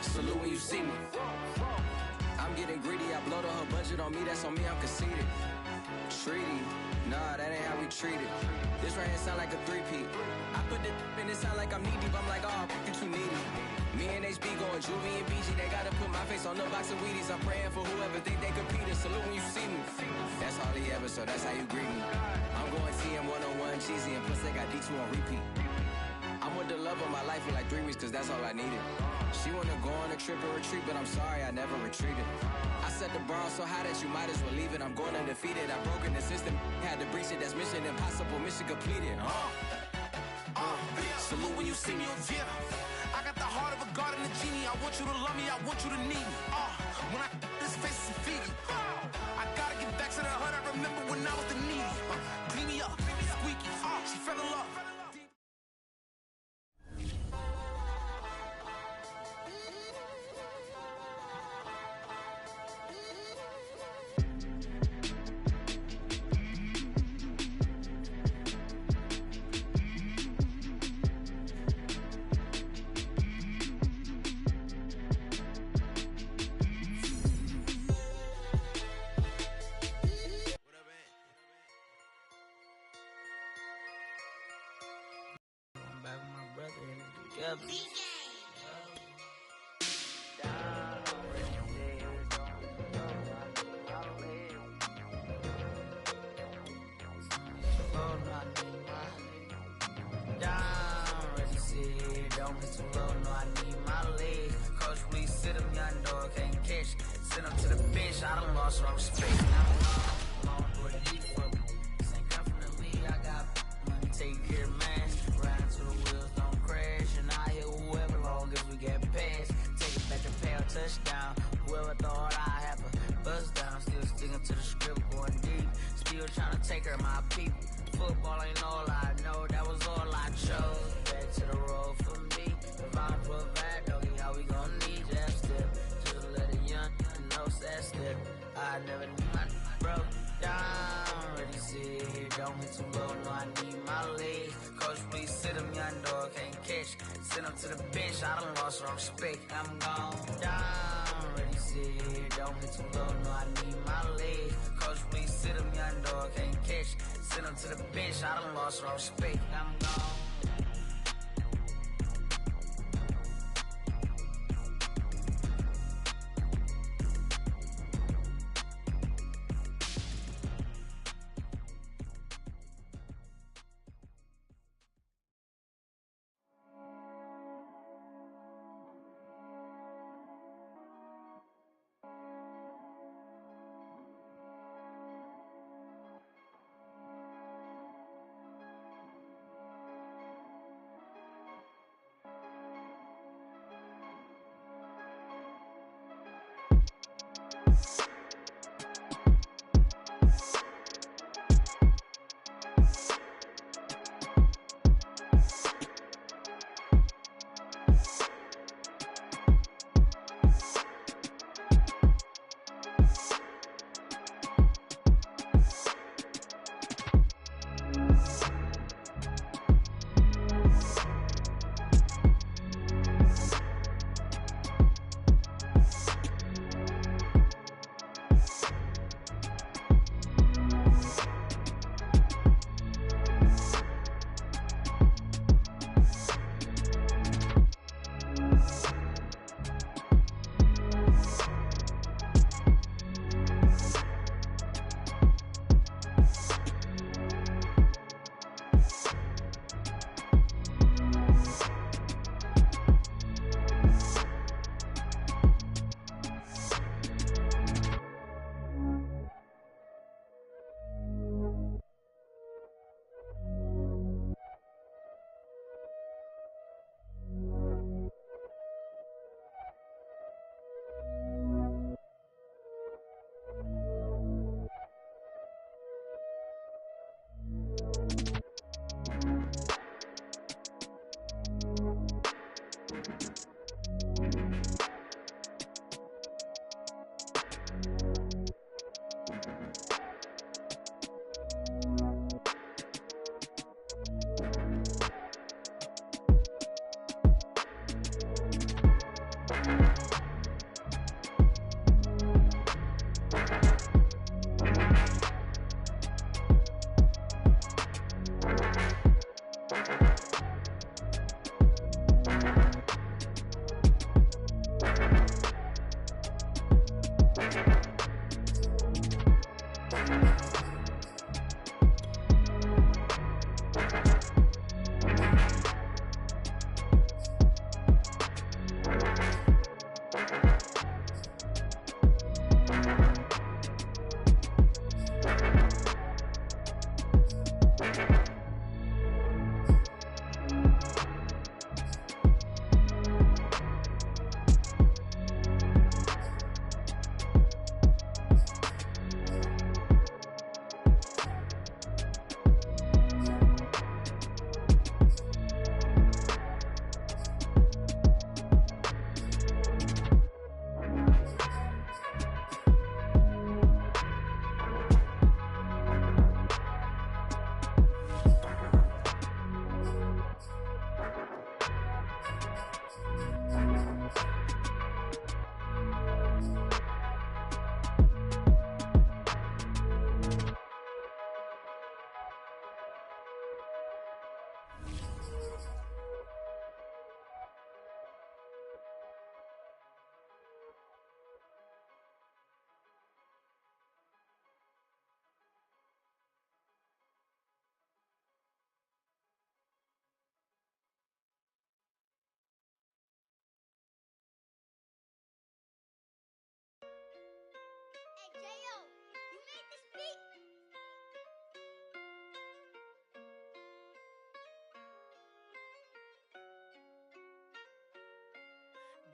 Salute when you see me. I'm getting greedy, I blow the whole budget on me, that's on me, I'm conceited. Treaty, nah, that ain't how we treat it. This right here sound like a three-peat. I put the in it sound like I'm knee deep, I'm like, oh, you too needy. Me and HB going Juvie and BG, they gotta put my face on the box of Wheaties. I'm praying for whoever think they competing. Salute when you see me. That's all he ever, so that's how you greet me. I'm going TM 101 cheesy, and plus they got D2 on repeat. I'm with the love of my life for like 3 weeks, cause that's all I needed. She wanna go on a trip or retreat, but I'm sorry, I never retreated. I set the bar so high that you might as well leave it. I'm going undefeated, I've broken the system. Had to breach it, that's mission impossible, mission completed. Salute when you see me, yeah. I got the heart of a god and a genie. I want you to love me, I want you to need me. When I this face is Fiji. I gotta get back to the hood, I remember when I was the needy. Clean me up, squeaky, she fell in love.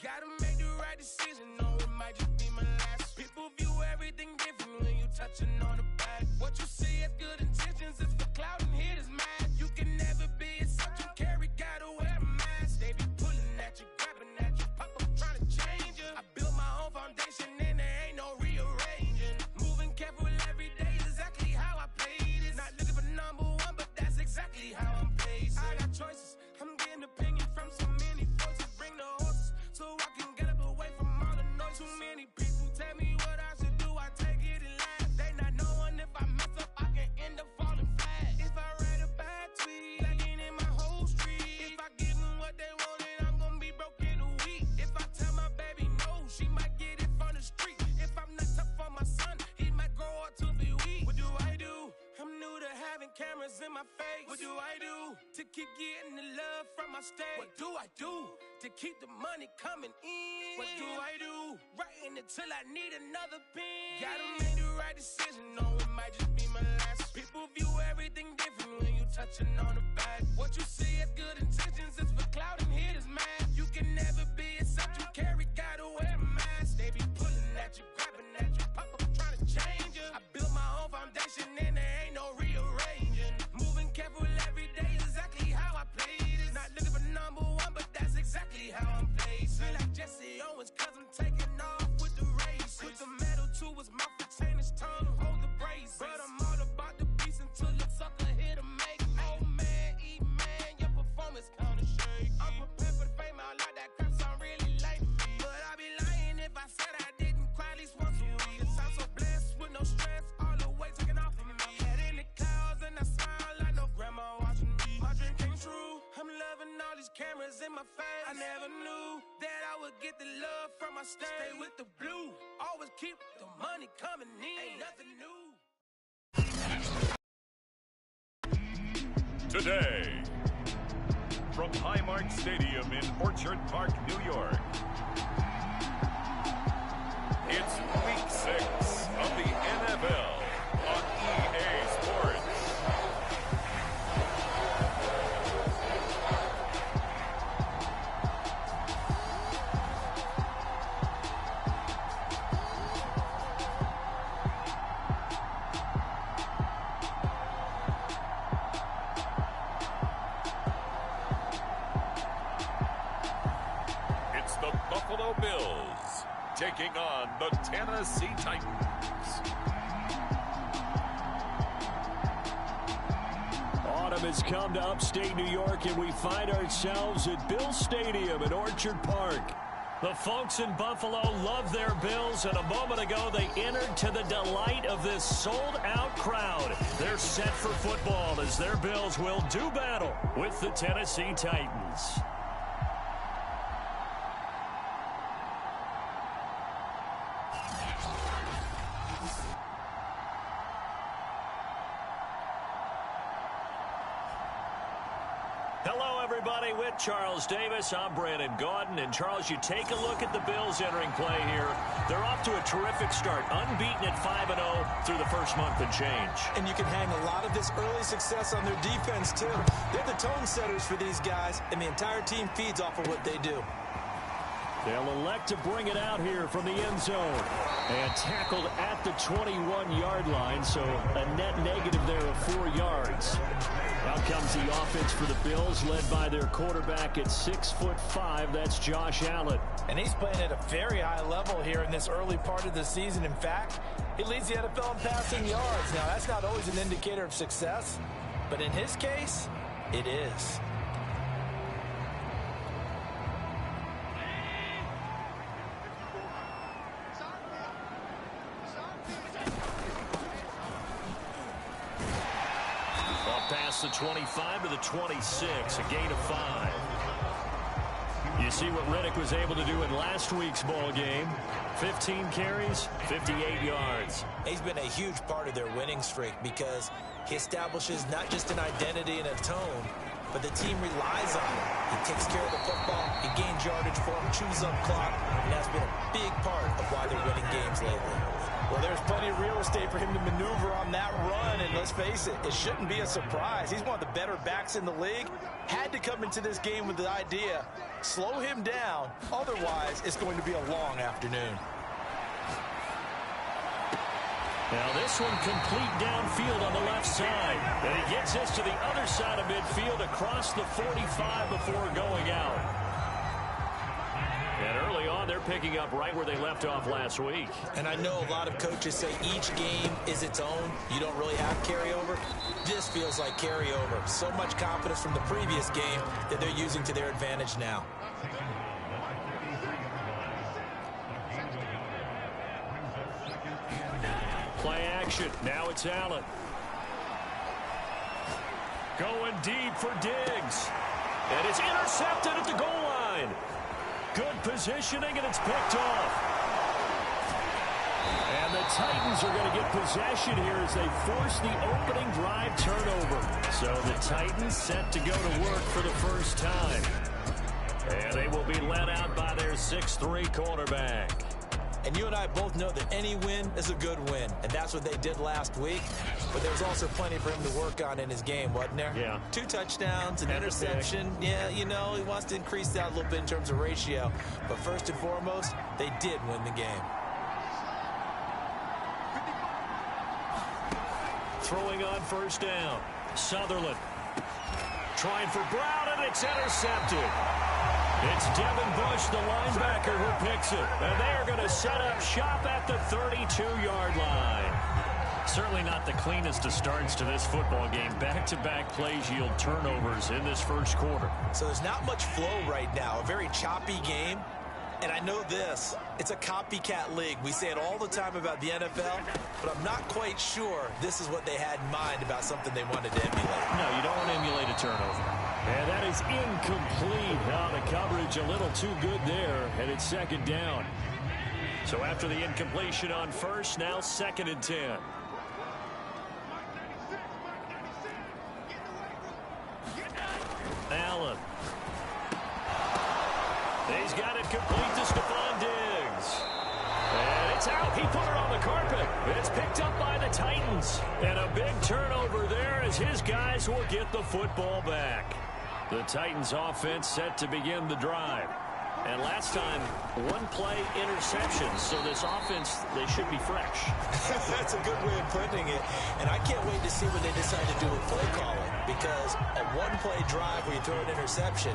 Gotta make the right decision, no, it might just be my last. People view everything different when you touching on the back. What you see as good intentions is for clout and haters mad. You can never be as such you carry, gotta wear a mask. They be pulling at you, grabbing at you, pop up trying to change you. I built my own foundation and there ain't no rearranging. Moving careful every day is exactly how I play this. Not looking for number one, but that's exactly how I'm pacing. I got choices, I'm getting opinion from so many voices. Bring the horses so I can get up away from all the noise. Too many people tell me what I should do, I take it and laugh. They not knowing if I mess up, I can end up falling flat. If I write a bad tweet, I ain't in my whole street. If I give them what they wanted, I'm gonna be broke in a week. If I tell my baby no, she might get it from the street. If I'm not tough for my son, he might grow up to be weak. What do I do? I'm new to having cameras in my face. What do I do to keep getting the love from my state? What do I do to keep the money coming in? What do I do? Writing until I need another pen. Gotta make the right decision, no, it might just be my last. People view everything different when you touching on the back. What you see as good intentions is for clout and haters mad. You can never be as such you carry, gotta wear a mask. They be pulling at you, grabbing at you, pop up trying to change you. I built my own foundation and there ain't no rearranging. Moving careful every day is exactly how I play this. Not looking for number one, but that's exactly how I'm placed. Feel like Jesse Owens, cause I'm taking off with the race. Put the metal to his mouth, retain his tongue, hold the brace. But I'm all about the beast until the sucker hit a make. Oh man, eat man, your performance kinda shake. I'm prepared for the fame, I like that crap sound really like me. But I'd be lying if I said I didn't cry at least once a week. It sounds so blessed with no stress, all the weight taken off of me. Head in the clouds and I smile like no grandma watching me. My dream came true, I'm loving all these cameras in my face. I never knew that I would get the love from my state. Stay with the blue, always keep the money coming in. Ain't nothing new. Today, from Highmark Stadium in Orchard Park, New York, it's Week 6 of the NFL on EA Sports. It's the Buffalo Bills taking on the Tennessee Titans. Autumn has come to upstate New York, and we find ourselves at Bill Stadium in Orchard Park. The folks in Buffalo love their Bills, and a moment ago they entered to the delight of this sold-out crowd. They're set for football as their Bills will do battle with the Tennessee Titans. Hello, everybody. With Charles Davis, I'm Brandon Gaudin. And, Charles, you take a look at the Bills entering play here. They're off to a terrific start, unbeaten at 5-0 through the first month and change. And you can hang a lot of this early success on their defense, too. They're the tone setters for these guys, and the entire team feeds off of what they do. They'll elect to bring it out here from the end zone. And tackled at the 21-yard line, so a net negative there of 4 yards. Out comes the offense for the Bills, led by their quarterback at 6'5". That's Josh Allen. And he's playing at a very high level here in this early part of the season. In fact, he leads the NFL in passing yards. Now, that's not always an indicator of success, but in his case, it is. Past the 25 to the 26, a gain of 5. You see what Riddick was able to do in last week's ball game. 15 carries, 58 yards. He's been a huge part of their winning streak because he establishes not just an identity and a tone, but the team relies on him. He takes care of the football, he gains yardage for him, chews up clock, and that's been a big part of why they're winning games lately. Well, there's plenty of real estate for him to maneuver on that run, and let's face it, it shouldn't be a surprise. He's one of the better backs in the league. Had to come into this game with the idea, slow him down, otherwise it's going to be a long afternoon. Now this one complete downfield on the left side. And he gets this to the other side of midfield across the 45 before going out. And early on, they're picking up right where they left off last week. And I know a lot of coaches say each game is its own. You don't really have carryover. This feels like carryover. So much confidence from the previous game that they're using to their advantage now. Play action. Now it's Allen. Going deep for Diggs. And it's intercepted at the goal line. Good positioning, and it's picked off. And the Titans are going to get possession here as they force the opening drive turnover. So the Titans set to go to work for the first time. And they will be led out by their 6'3" quarterback. And you and I both know that any win is a good win, and that's what they did last week. But there was also plenty for him to work on in his game, wasn't there? Yeah. 2 touchdowns, an interception. Yeah, you know, he wants to increase that a little bit in terms of ratio. But first and foremost, they did win the game. Throwing on first down. Sutherland trying for Brown, and it's intercepted. It's Devin Bush, the linebacker, who picks it. And they are going to set up shop at the 32-yard line. Certainly not the cleanest of starts to this football game. Back-to-back plays yield turnovers in this first quarter. So there's not much flow right now. A very choppy game. And I know this. It's a copycat league. We say it all the time about the NFL, but I'm not quite sure this is what they had in mind about something they wanted to emulate. No, you don't want to emulate a turnover. And that is incomplete. Now the coverage a little too good there, and it's second down. So after the incompletion on first, now 2nd and 10. Allen. He's got it complete to Stephon Diggs. And it's out. He put it on the carpet. It's picked up by the Titans. And a big turnover there as his guys will get the football back. The Titans offense set to begin the drive. And last time, 1-play interception. So this offense, they should be fresh. That's a good way of putting it. And I can't wait to see what they decide to do with play calling. Because a 1-play drive where you throw an interception,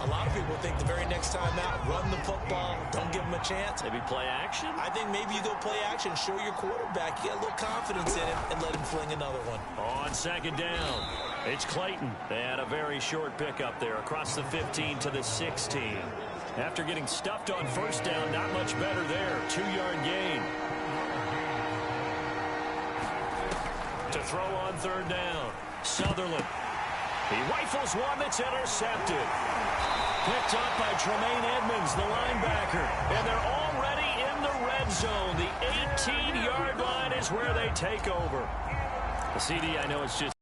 a lot of people think the very next time out, run the football, don't give them a chance. Maybe play action? I think maybe you go play action, show your quarterback, you got a little confidence in him, and let him fling another one. On 2nd down, it's Clayton. They had a very short pickup there across the 15 to the 16. After getting stuffed on first down, not much better there. 2-yard gain. To throw on third down. Sutherland. He rifles one that's intercepted. Picked up by Tremaine Edmonds, the linebacker. And they're already in the red zone. The 18-yard line is where they take over. The CD, I know it's just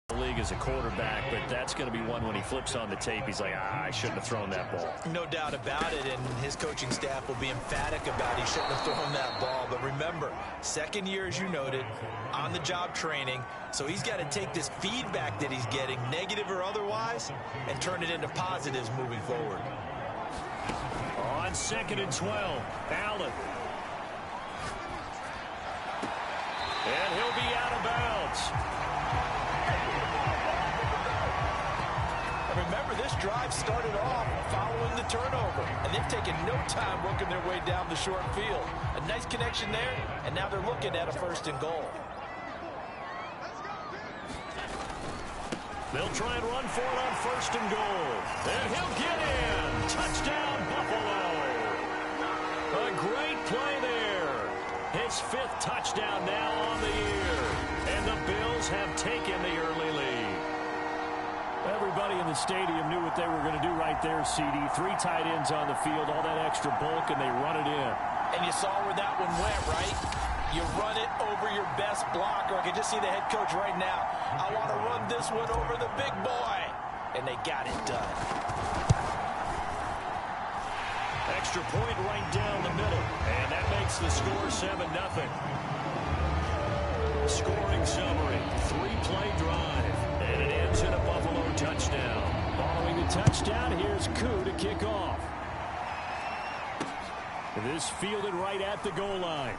the league as a quarterback, but that's going to be one when he flips on the tape. He's like, I shouldn't have thrown that ball. No doubt about it, and his coaching staff will be emphatic about he shouldn't have thrown that ball. But remember, second year, as you noted, on-the-job training, so he's got to take this feedback that he's getting, negative or otherwise, and turn it into positives moving forward. On 2nd and 12, Allen. And he'll be out of bounds. Remember, this drive started off following the turnover, and they've taken no time working their way down the short field. A nice connection there, and now they're looking at a 1st and goal. They'll try and run for it on 1st and goal. And he'll get in. Touchdown, Buffalo. A great play there. His 5th touchdown now on the year. And the Bills have taken the early lead. Everybody in the stadium knew what they were going to do right there, CD. 3 tight ends on the field, all that extra bulk, and they run it in. And you saw where that one went, right? You run it over your best blocker. I can just see the head coach right now. I want to run this one over the big boy. And they got it done. Extra point right down the middle. And that makes the score 7-0. Scoring summary, 3-play drive. And it ends in a Buffalo touchdown. Following the touchdown, here's Koo to kick off. This fielded right at the goal line.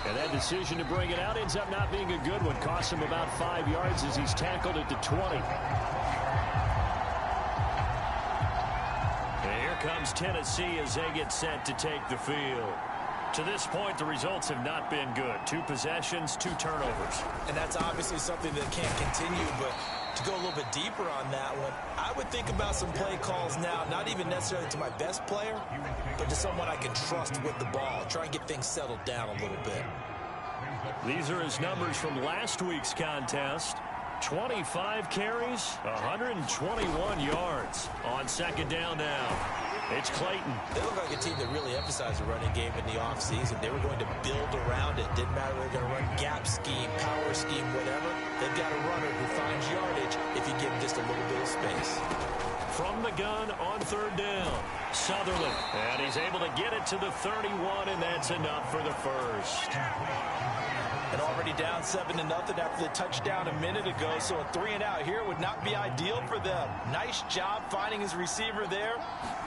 And that decision to bring it out ends up not being a good one. Costs him about 5 yards as he's tackled at the 20. And here comes Tennessee as they get set to take the field. To this point, the results have not been good. 2 possessions, 2 turnovers. And that's obviously something that can't continue, but to go a little bit deeper on that one, I would think about some play calls now, not even necessarily to my best player, but to someone I can trust with the ball. Try and get things settled down a little bit. These are his numbers from last week's contest. 25 carries, 121 yards. On 2nd down now. It's Clayton. They look like a team that really emphasized the running game in the offseason. They were going to build around it. Didn't matter if they were going to run gap scheme, power scheme, whatever. They've got a runner who finds yardage if you give him just a little bit of space. From the gun on 3rd down, Sutherland. And he's able to get it to the 31, and that's enough for the first. And already down 7-0 after the touchdown a minute ago, so a 3-and-out here would not be ideal for them. Nice job finding his receiver there,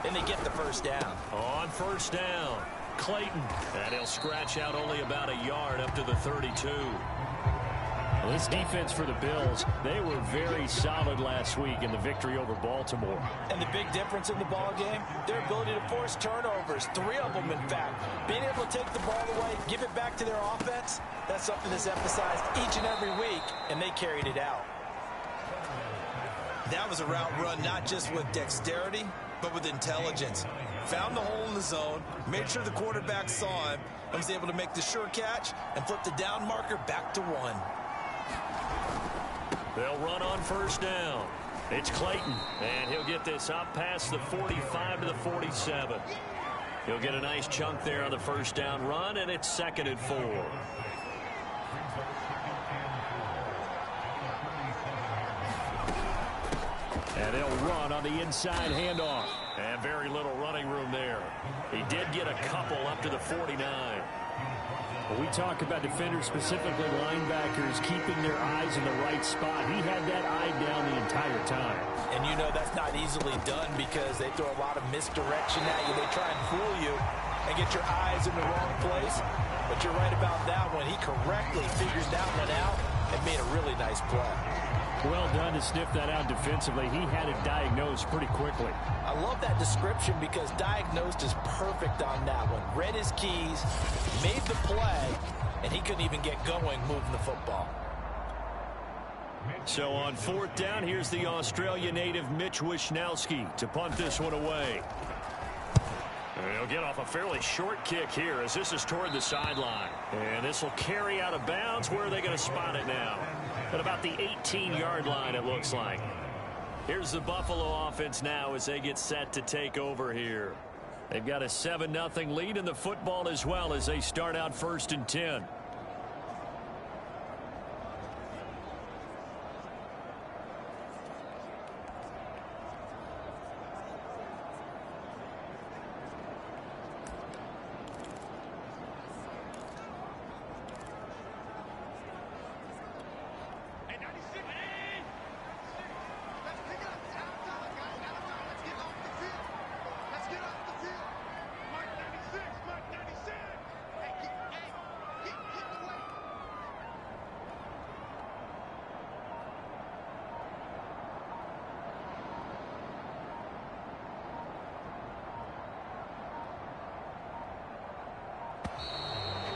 and they get the 1st down. On 1st down, Clayton. And he'll scratch out only about a yard up to the 32. Well, this defense for the Bills, they were very solid last week in the victory over Baltimore. And the big difference in the ball game, their ability to force turnovers, 3 of them in fact. Being able to take the ball away, give it back to their offense, that's something that's emphasized each and every week, and they carried it out. That was a route run not just with dexterity, but with intelligence. Found the hole in the zone, made sure the quarterback saw him, and was able to make the sure catch and flip the down marker back to 1. They'll run on 1st down. It's Clayton, and he'll get this up past the 45 to the 47. He'll get a nice chunk there on the 1st down run, and it's 2nd and 4. And they'll run on the inside handoff. And very little running room there. He did get a couple up to the 49. When we talk about defenders, specifically linebackers, keeping their eyes in the right spot, he had that eye down the entire time. And you know that's not easily done because they throw a lot of misdirection at you. They try and fool you and get your eyes in the wrong place. But you're right about that one. He correctly figures that one out and made a really nice play. Well done to sniff that out defensively. He had it diagnosed pretty quickly. I love that description because diagnosed is perfect on that one. Read his keys, made the play, and he couldn't even get going moving the football. So on 4th down, here's the Australia native Mitch Wishnowski to punt this one away. And he'll get off a fairly short kick here as this is toward the sideline. And this will carry out of bounds. Where are they going to spot it now? At about the 18-yard line, it looks like. Here's the Buffalo offense now as they get set to take over here. They've got a 7-0 lead in the football as well as they start out 1st and 10.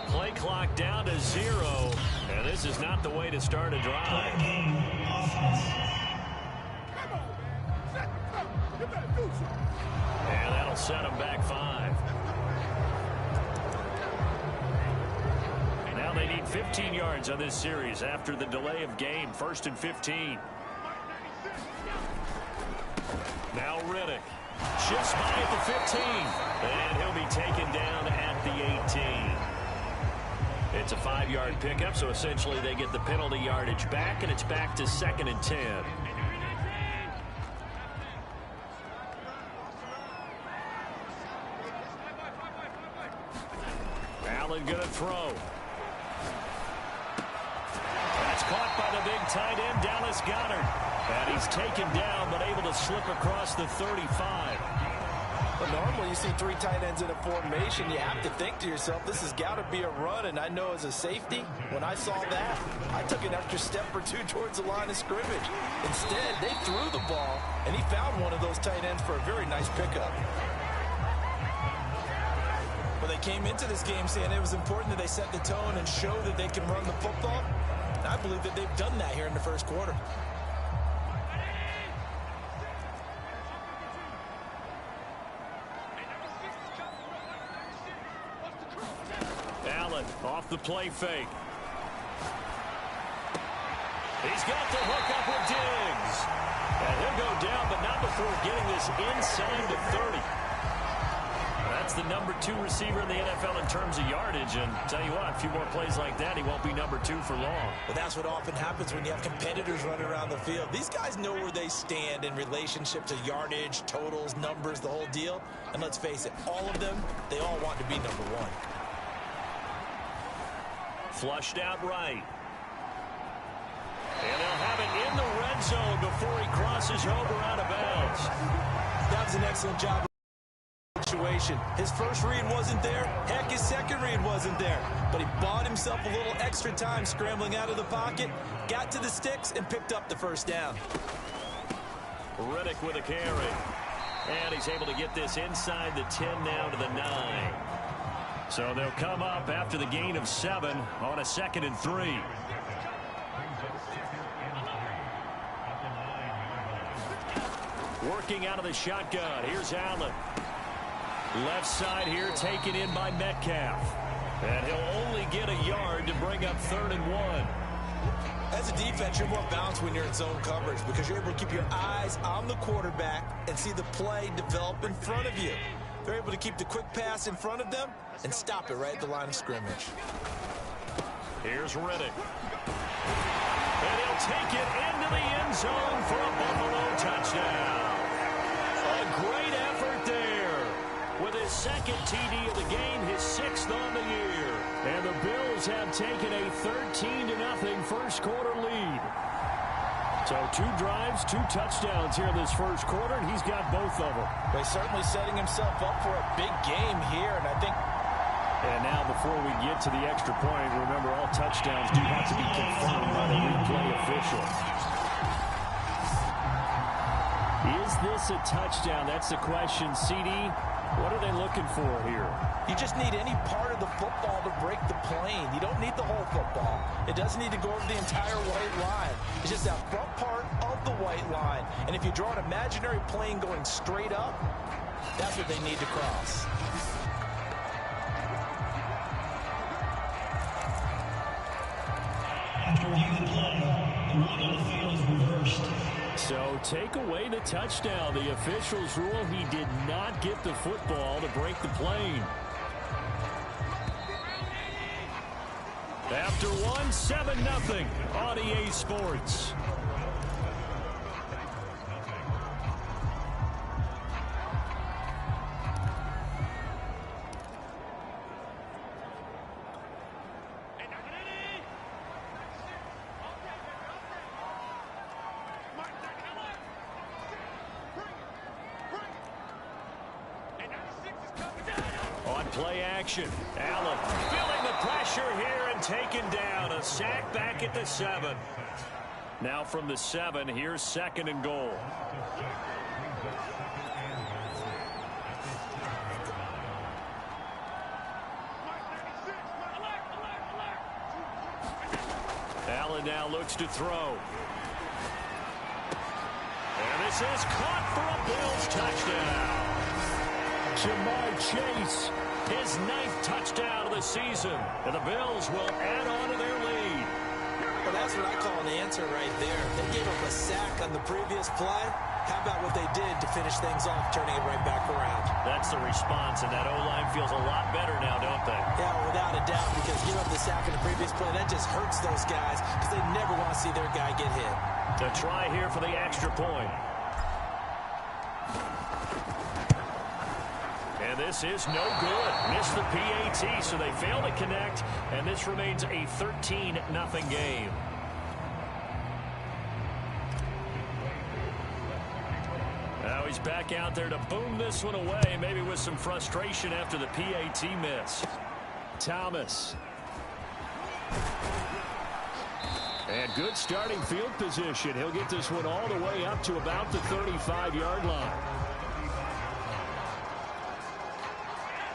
Play clock down to 0, and this is not the way to start a drive. And that'll set them back 5. Now they need 15 yards on this series after the delay of game. 1st and 15. Now Riddick shifts by at the 15, and he'll be taken down at the 18. It's a 5-yard pickup, so essentially they get the penalty yardage back, and it's back to 2nd and 10. Allen going to throw. That's caught by the big tight end, Dallas Goedert. And he's taken down, but able to slip across the 35. But normally you see 3 tight ends in a formation, you have to think to yourself, this has got to be a run. And I know as a safety, when I saw that, I took an extra step or 2 towards the line of scrimmage. Instead, they threw the ball, and he found one of those tight ends for a very nice pickup. Well, they came into this game saying it was important that they set the tone and show that they can run the football. And I believe that they've done that here in the first quarter. Off the play fake. He's got the hook up with Diggs. And he'll go down, but not before getting this inside the 30. That's the number 2 receiver in the NFL in terms of yardage. And tell you what, a few more plays like that, he won't be number 2 for long. But that's what often happens when you have competitors running around the field. These guys know where they stand in relationship to yardage, totals, numbers, the whole deal. And let's face it, all of them, they all want to be number 1. Flushed out right. And they'll have it in the red zone before he crosses over out of bounds. That was an excellent job. Situation. His first read wasn't there. Heck, his second read wasn't there. But he bought himself a little extra time scrambling out of the pocket, got to the sticks, and picked up the first down. Riddick with a carry. And he's able to get this inside the 10 now to the 9. So they'll come up after the gain of 7 on a 2nd and 3. Working out of the shotgun. Here's Allen. Left side here taken in by Metcalf. And he'll only get a yard to bring up 3rd and 1. As a defense, you're more balanced when you're in zone coverage because you're able to keep your eyes on the quarterback and see the play develop in front of you. They're able to keep the quick pass in front of them and stop it right at the line of scrimmage. Here's Riddick. And he'll take it into the end zone for a Buffalo touchdown. A great effort there. With his 2nd TD of the game, his 6th on the year. And the Bills have taken a 13-0 first quarter lead. So 2 drives, 2 touchdowns here in this first quarter, and he's got both of them. He's certainly setting himself up for a big game here, and I think... And now before we get to the extra point, remember all touchdowns do have to be confirmed by the replay official. Is this a touchdown? That's the question. CD, what are they looking for here? You just need any part of the football to break the plane. You don't need the whole football. It doesn't need to go over the entire white line. It's just that front part of the white line. And if you draw an imaginary plane going straight up, that's what they need to cross. After reviewing the play, the rule on the field is reversed. So take away the touchdown. The officials rule he did not get the football to break the plane. After one, 7-0 on EA Sports. Play action. Allen feeling the pressure here and taken down. A sack back at the 7. Now from the 7, here's 2nd and goal. Allen now looks to throw. And this is caught for a Bills touchdown. Jamar Chase, his 9th touchdown of the season, and the Bills will add on to their lead. Well, that's what I call an answer right there. They gave up a sack on the previous play. How about what they did to finish things off, turning it right back around? That's the response, and that O-line feels a lot better now, don't they? Yeah, without a doubt, because giving up the sack on the previous play, that just hurts those guys because they never want to see their guy get hit. To try here for the extra point. And this is no good. Missed the PAT, so they fail to connect, and this remains a 13-0 game. Now he's back out there to boom this one away, maybe with some frustration after the PAT miss. Thomas. And good starting field position. He'll get this one all the way up to about the 35-yard line.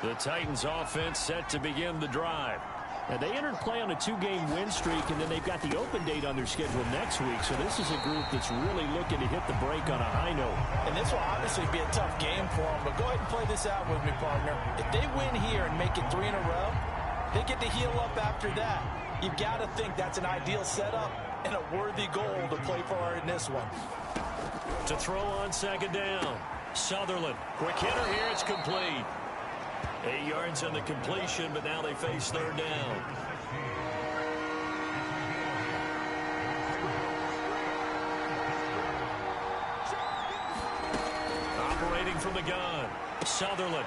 The Titans offense set to begin the drive. Now they entered play on a 2-game win streak, and then they've got the open date on their schedule next week. So this is a group that's really looking to hit the break on a high note. And this will obviously be a tough game for them, but go ahead and play this out with me, partner. If they win here and make it 3 in a row, they get to heal up after that. You've got to think that's an ideal setup and a worthy goal to play for in this one. To throw on 2nd down, Sutherland. Quick hitter here, it's complete. 8 yards on the completion, but now they face 3rd down. Operating from the gun, Sutherland.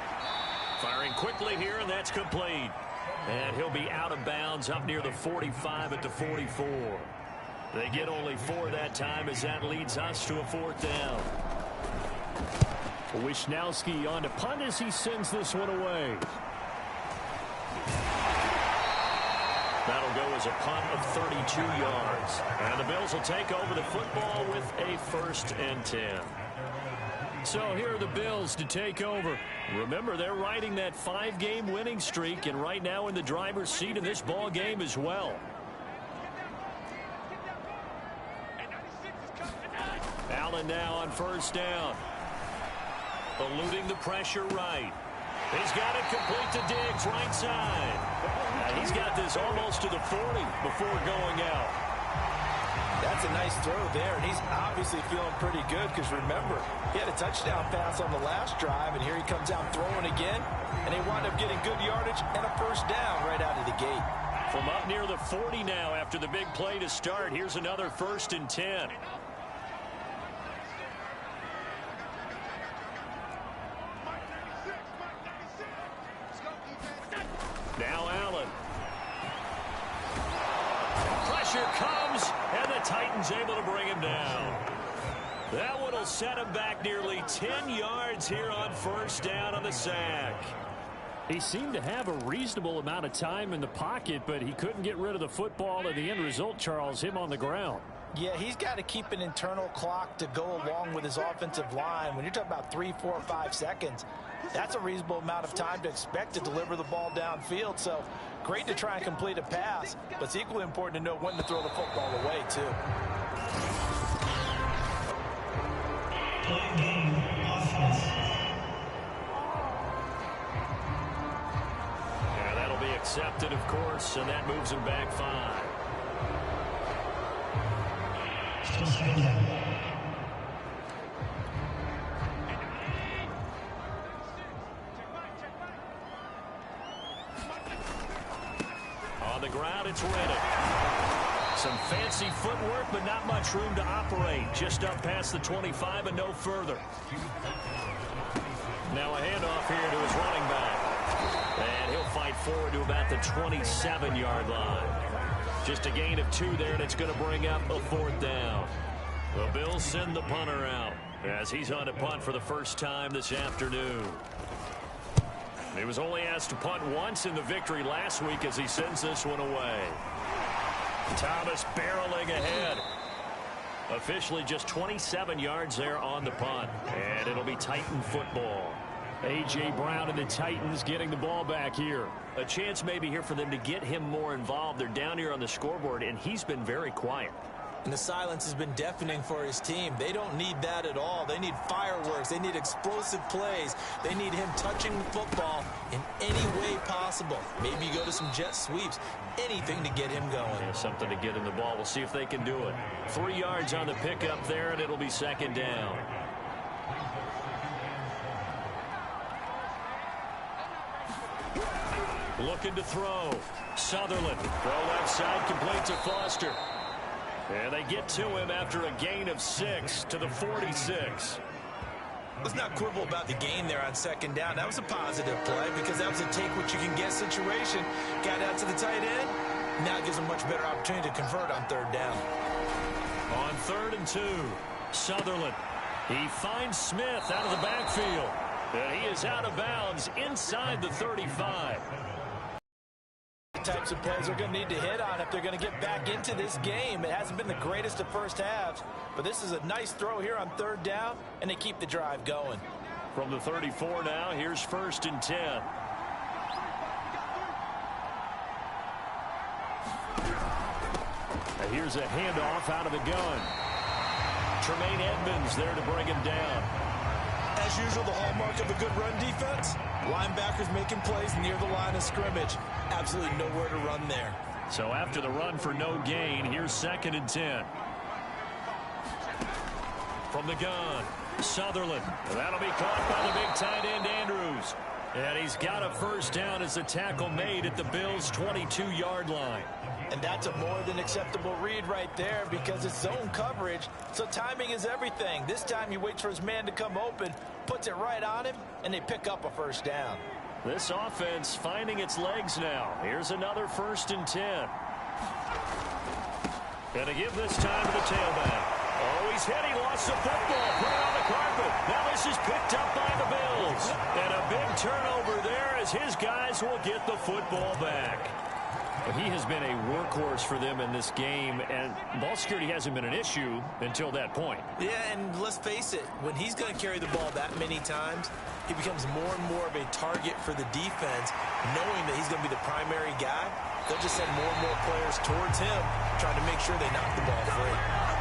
Firing quickly here, and that's complete. And he'll be out of bounds up near the 45 at the 44. They get only 4 that time as that leads us to a 4th down. Wisnowski on to punt as he sends this one away. That'll go as a punt of 32 yards. And the Bills will take over the football with a 1st and 10. So here are the Bills to take over. Remember, they're riding that 5-game winning streak, and right now in the driver's seat in this ball game as well. Allen now on 1st down. Eluding the pressure right. He's got it complete to Diggs, right side. And he's got this almost to the 40 before going out. That's a nice throw there, and he's obviously feeling pretty good because, remember, he had a touchdown pass on the last drive, and here he comes out throwing again, and they wind up getting good yardage and a 1st down right out of the gate. From up near the 40 now after the big play to start, here's another 1st and 10. Now Allen. Pressure comes, and the Titans able to bring him down. That one will set him back nearly 10 yards here on 1st down on the sack. He seemed to have a reasonable amount of time in the pocket, but he couldn't get rid of the football, and the end result, Charles, him on the ground. Yeah, he's got to keep an internal clock to go along with his offensive line. When you're talking about 3, 4, 5 seconds, that's a reasonable amount of time to expect to deliver the ball downfield. So great to try and complete a pass, but it's equally important to know when to throw the football away, too. Play game offense. Yeah, that'll be accepted, of course, and that moves him back 5. Still second down. On the ground, it's Reddick. Some fancy footwork, but not much room to operate. Just up past the 25 and no further. Now a handoff here to his running back. And he'll fight forward to about the 27-yard line. Just a gain of 2 there, and it's going to bring up a 4th down. The Bills send the punter out as he's on to punt for the first time this afternoon. He was only asked to punt once in the victory last week as he sends this one away. Thomas barreling ahead. Officially just 27 yards there on the punt. And it'll be Titan football. A.J. Brown and the Titans getting the ball back here. A chance maybe here for them to get him more involved. They're down here on the scoreboard, and he's been very quiet. And the silence has been deafening for his team. They don't need that at all. They need fireworks. They need explosive plays. They need him touching the football in any way possible. Maybe you go to some jet sweeps. Anything to get him going. Yeah, something to get him the ball. We'll see if they can do it. 3 yards on the pickup there, and it'll be 2nd down. Looking to throw. Sutherland. Throw left side, complete to Foster. And they get to him after a gain of 6 to the 46. Let's not quibble about the gain there on 2nd down. That was a positive play because that was a take-what-you-can-get situation. Got out to the tight end. Now it gives him a much better opportunity to convert on 3rd down. On 3rd and 2, Sutherland. He finds Smith out of the backfield. And he is out of bounds inside the 35. Types of plays they're going to need to hit on if they're going to get back into this game. It hasn't been the greatest of first halves, but this is a nice throw here on 3rd down, and they keep the drive going. From the 34 now, here's 1st and 10. And here's a handoff out of the gun. Tremaine Edmonds there to bring him down. As usual, the hallmark of a good run defense, linebackers making plays near the line of scrimmage. Absolutely nowhere to run there. So after the run for no gain, here's 2nd and 10. From the gun, Sutherland. That'll be caught by the big tight end, Andrews. And he's got a 1st down as the tackle made at the Bills' 22-yard line. And that's a more than acceptable read right there because it's zone coverage, so timing is everything. This time he waits for his man to come open, puts it right on him, and they pick up a 1st down. This offense finding its legs now. Here's another 1st and 10. Gonna give this time to the tailback. Oh, he's hit. He lost the football. Put it on the carpet. Now this is picked up by the Bills. And a big turnover there as his guys will get the football back. He has been a workhorse for them in this game, and ball security hasn't been an issue until that point. Yeah, and let's face it, when he's going to carry the ball that many times, he becomes more and more of a target for the defense, knowing that he's going to be the primary guy. They'll just send more and more players towards him, trying to make sure they knock the ball free.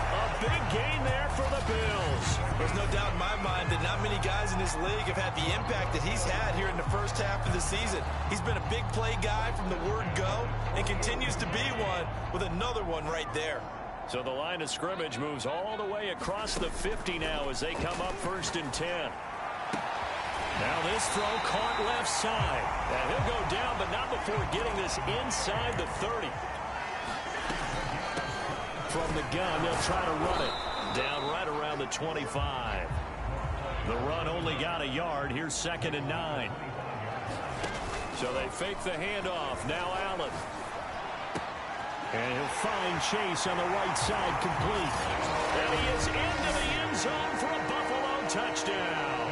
A big gain there for the Bills. There's no doubt in my mind that not many guys in this league have had the impact that he's had here in the first half of the season. He's been a big play guy from the word go and continues to be one with another one right there. So the line of scrimmage moves all the way across the 50 now as they come up 1st and 10. Now this throw caught left side. And he'll go down, but not before getting this inside the 30. From the gun, they'll try to run it. Down right around the 25. The run only got a yard. Here's 2nd and 9. So they fake the handoff. Now Allen. And he'll find Chase on the right side, complete. And he is into the end zone for a Buffalo touchdown.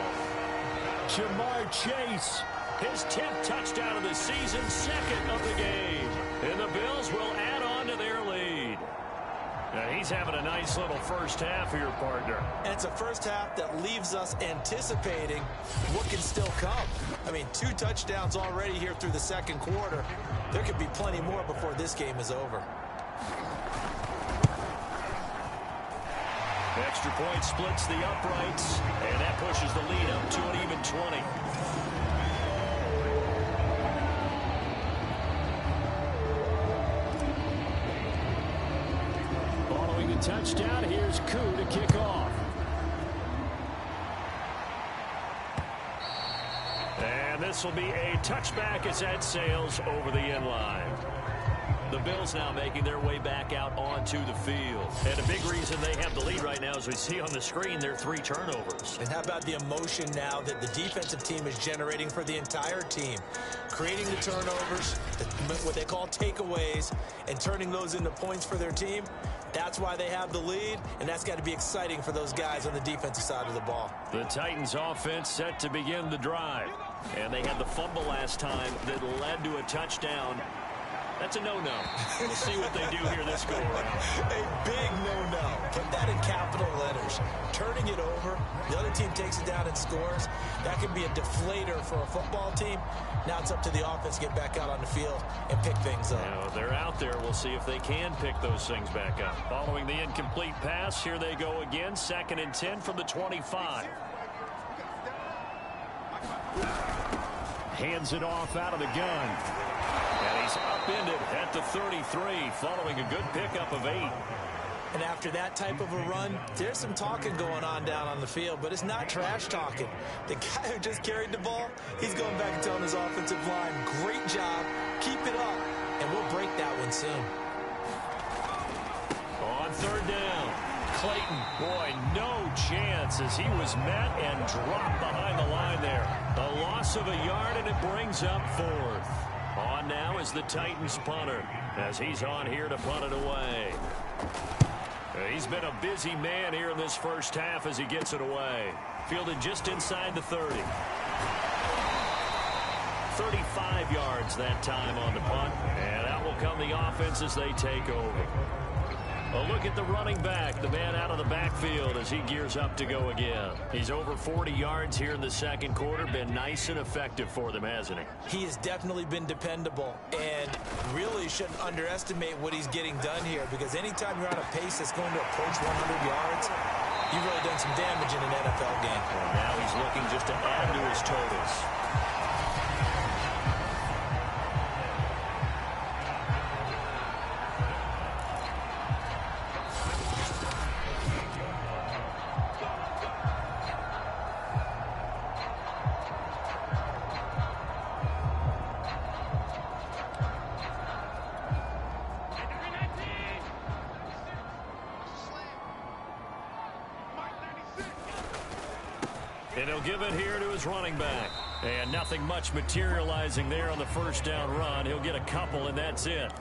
Jamar Chase, his 10th touchdown of the season, 2nd of the game. And the Bills will add on to their lead. He's having a nice little first half here, partner. And it's a first half that leaves us anticipating what can still come. I mean, 2 touchdowns already here through the second quarter. There could be plenty more before this game is over. Extra point splits the uprights, and that pushes the lead up to an even 20. Following the touchdown, here's Koo to kick off. And this will be a touchback as that sails over the end line. The Bills now making their way back out onto the field. And a big reason they have the lead right now, as we see on the screen, their 3 turnovers. And how about the emotion now that the defensive team is generating for the entire team? Creating the turnovers, what they call takeaways, and turning those into points for their team. That's why they have the lead, and that's got to be exciting for those guys on the defensive side of the ball. The Titans offense set to begin the drive. And they had the fumble last time that led to a touchdown. That's a no-no. We'll see what they do here this go-around. A big no-no. Put that in capital letters. Turning it over, the other team takes it down and scores. That can be a deflator for a football team. Now it's up to the offense to get back out on the field and pick things up. Now, they're out there. We'll see if they can pick those things back up. Following the incomplete pass, here they go again. 2nd and 10 from the 25. Hands it off out of the gun. And he's upended at the 33, following a good pickup of 8. And after that type of a run, there's some talking going on down on the field, but it's not trash talking. The guy who just carried the ball, he's going back and telling his offensive line, great job, keep it up, and we'll break that one soon. On 3rd down, Clayton, boy, no chance as he was met and dropped behind the line there. A loss of a yard, and it brings up 4th. On now is the Titans punter, as he's on here to punt it away. He's been a busy man here in this first half as he gets it away. Fielded just inside the 30. 35 yards that time on the punt, and out will come the offense as they take over. A look at the running back, the man out of the backfield as he gears up to go again. He's over 40 yards here in the second quarter. Been nice and effective for them, hasn't he? He has definitely been dependable, and really shouldn't underestimate what he's getting done here, because anytime you're on a pace that's going to approach 100 yards, you've really done some damage in an NFL game. And now he's looking just to add to his totals. And he'll give it here to his running back. And nothing much materializing there on the first down run. He'll get a couple, and that's it.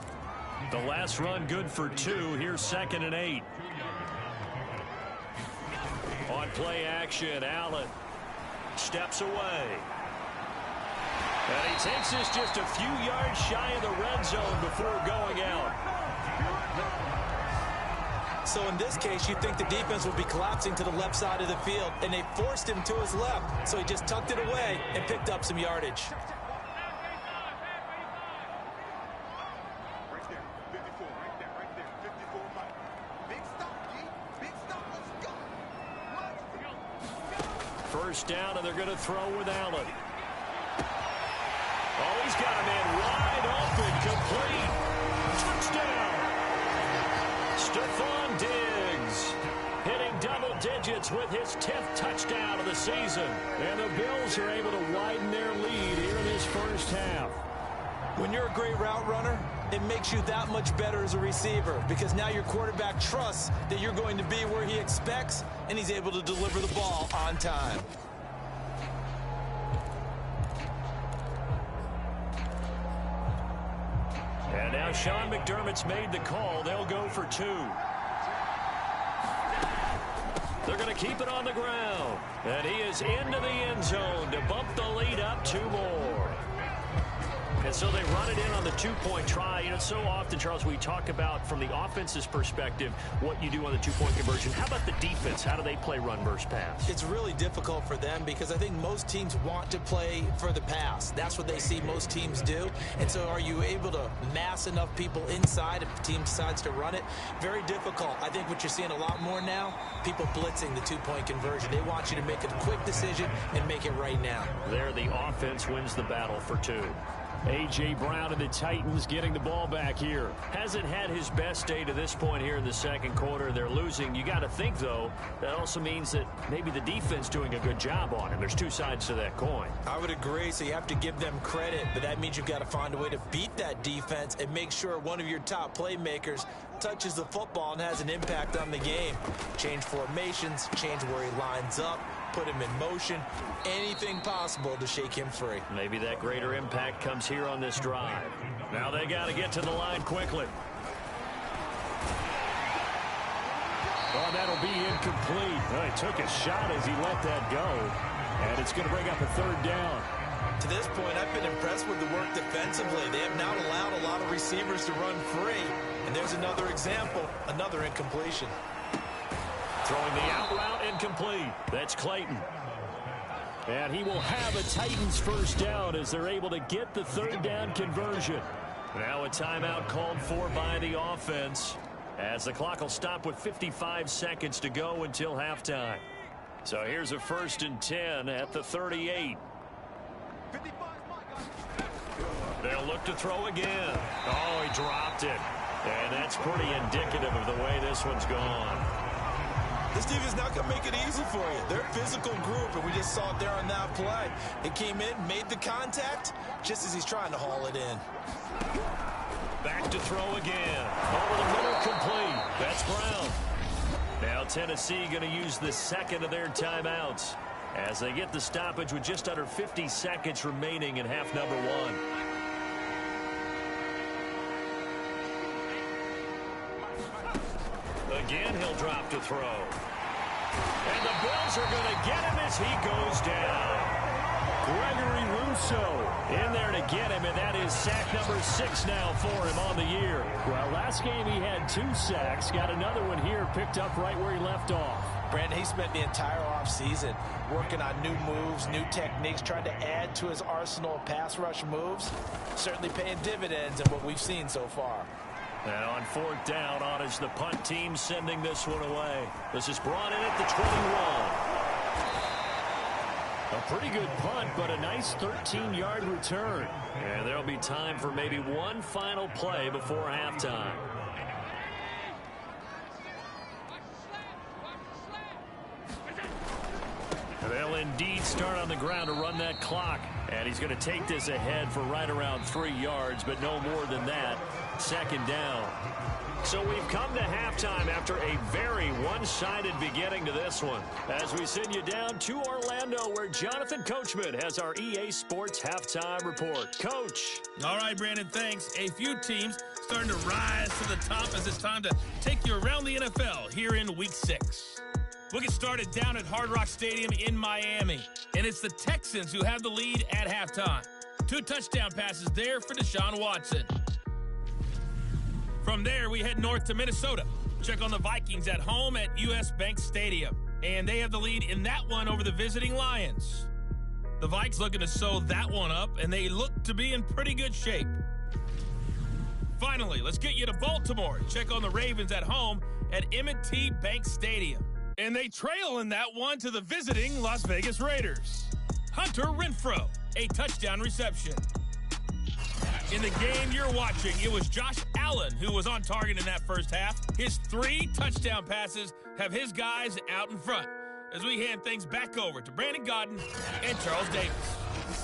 The last run good for 2. Here's 2nd and 8. On play action, Allen steps away. And he takes this just a few yards shy of the red zone before going out. So in this case, you'd think the defense would be collapsing to the left side of the field, and they forced him to his left, so he just tucked it away and picked up some yardage. First down, and they're going to throw with Allen. Oh, he's got a man wide open, complete. Touchdown. Stephon Diggs hitting double digits with his 10th touchdown of the season. And the Bills are able to widen their lead here in this first half. When you're a great route runner, it makes you that much better as a receiver, because now your quarterback trusts that you're going to be where he expects, and he's able to deliver the ball on time. And now Sean McDermott's made the call. They'll go for 2. They're going to keep it on the ground. And he is into the end zone to bump the lead up 2 more. And so they run it in on the two-point try. You know, so often, Charles, we talk about from the offense's perspective what you do on the two-point conversion. How about the defense? How do they play run versus pass? It's really difficult for them because I think most teams want to play for the pass. That's what they see most teams do. And so are you able to mass enough people inside if the team decides to run it? Very difficult. I think what you're seeing a lot more now, people blitzing the two-point conversion. They want you to make a quick decision and make it right now. There, the offense wins the battle for two. A.J. Brown and the Titans getting the ball back here. Hasn't had his best day to this point here in the second quarter. They're losing. You got to think, though, that also means that maybe the defense doing a good job on him. There's two sides to that coin. I would agree, so you have to give them credit, but that means you've got to find a way to beat that defense and make sure one of your top playmakers touches the football and has an impact on the game. Change formations, change where he lines up, put him in motion, anything possible to shake him free. Maybe that greater impact comes here on this drive. Now they got to get to the line quickly. Oh, that'll be incomplete. Oh, he took a shot as he let that go, and it's going to bring up a third down. To this point, I've been impressed with the work defensively. They have not allowed a lot of receivers to run free, and there's another example, another incompletion. Throwing the out route incomplete. That's Clayton. And he will have a Titans first down as they're able to get the third down conversion. Now a timeout called for by the offense as the clock will stop with 55 seconds to go until halftime. So here's a 1st and 10 at the 38. They'll look to throw again. Oh, he dropped it. And that's pretty indicative of the way this one's gone. This team is not going to make it easy for you. They're a physical group, and we just saw it there on that play. It came in, made the contact, just as he's trying to haul it in. Back to throw again. Over the middle, complete. That's Brown. Now Tennessee going to use the second of their timeouts as they get the stoppage with just under 50 seconds remaining in half number one. Again, he'll drop to throw. And the Bills are going to get him as he goes down. Gregory Rousseau in there to get him, and that is sack number 6 now for him on the year. Well, last game he had 2 sacks. Got another one here, picked up right where he left off. Brandon, he spent the entire offseason working on new moves, new techniques, trying to add to his arsenal of pass rush moves. Certainly paying dividends in what we've seen so far. And on 4th down, on is the punt team sending this one away. This is brought in at the 21. A pretty good punt, but a nice 13-yard return. And there'll be time for maybe one final play before halftime. They'll indeed start on the ground to run that clock. And he's going to take this ahead for right around 3 yards, but no more than that. 2nd down. So we've come to halftime after a very one-sided beginning to this one. As we send you down to Orlando, where Jonathan Coachman has our EA Sports Halftime Report. Coach. All right, Brandon, thanks. A few teams starting to rise to the top as it's time to take you around the NFL here in Week 6. We'll get started down at Hard Rock Stadium in Miami. And it's the Texans who have the lead at halftime. 2 touchdown passes there for Deshaun Watson. From there, we head north to Minnesota. Check on the Vikings at home at US Bank Stadium. And they have the lead in that one over the visiting Lions. The Vikes looking to sew that one up, and they look to be in pretty good shape. Finally, let's get you to Baltimore. Check on the Ravens at home at M&T Bank Stadium. And they trail in that one to the visiting Las Vegas Raiders. Hunter Renfrow, a touchdown reception. In the game you're watching, it was Josh Allen who was on target in that first half. His 3 touchdown passes have his guys out in front. As we hand things back over to Brandon Godden and Charles Davis.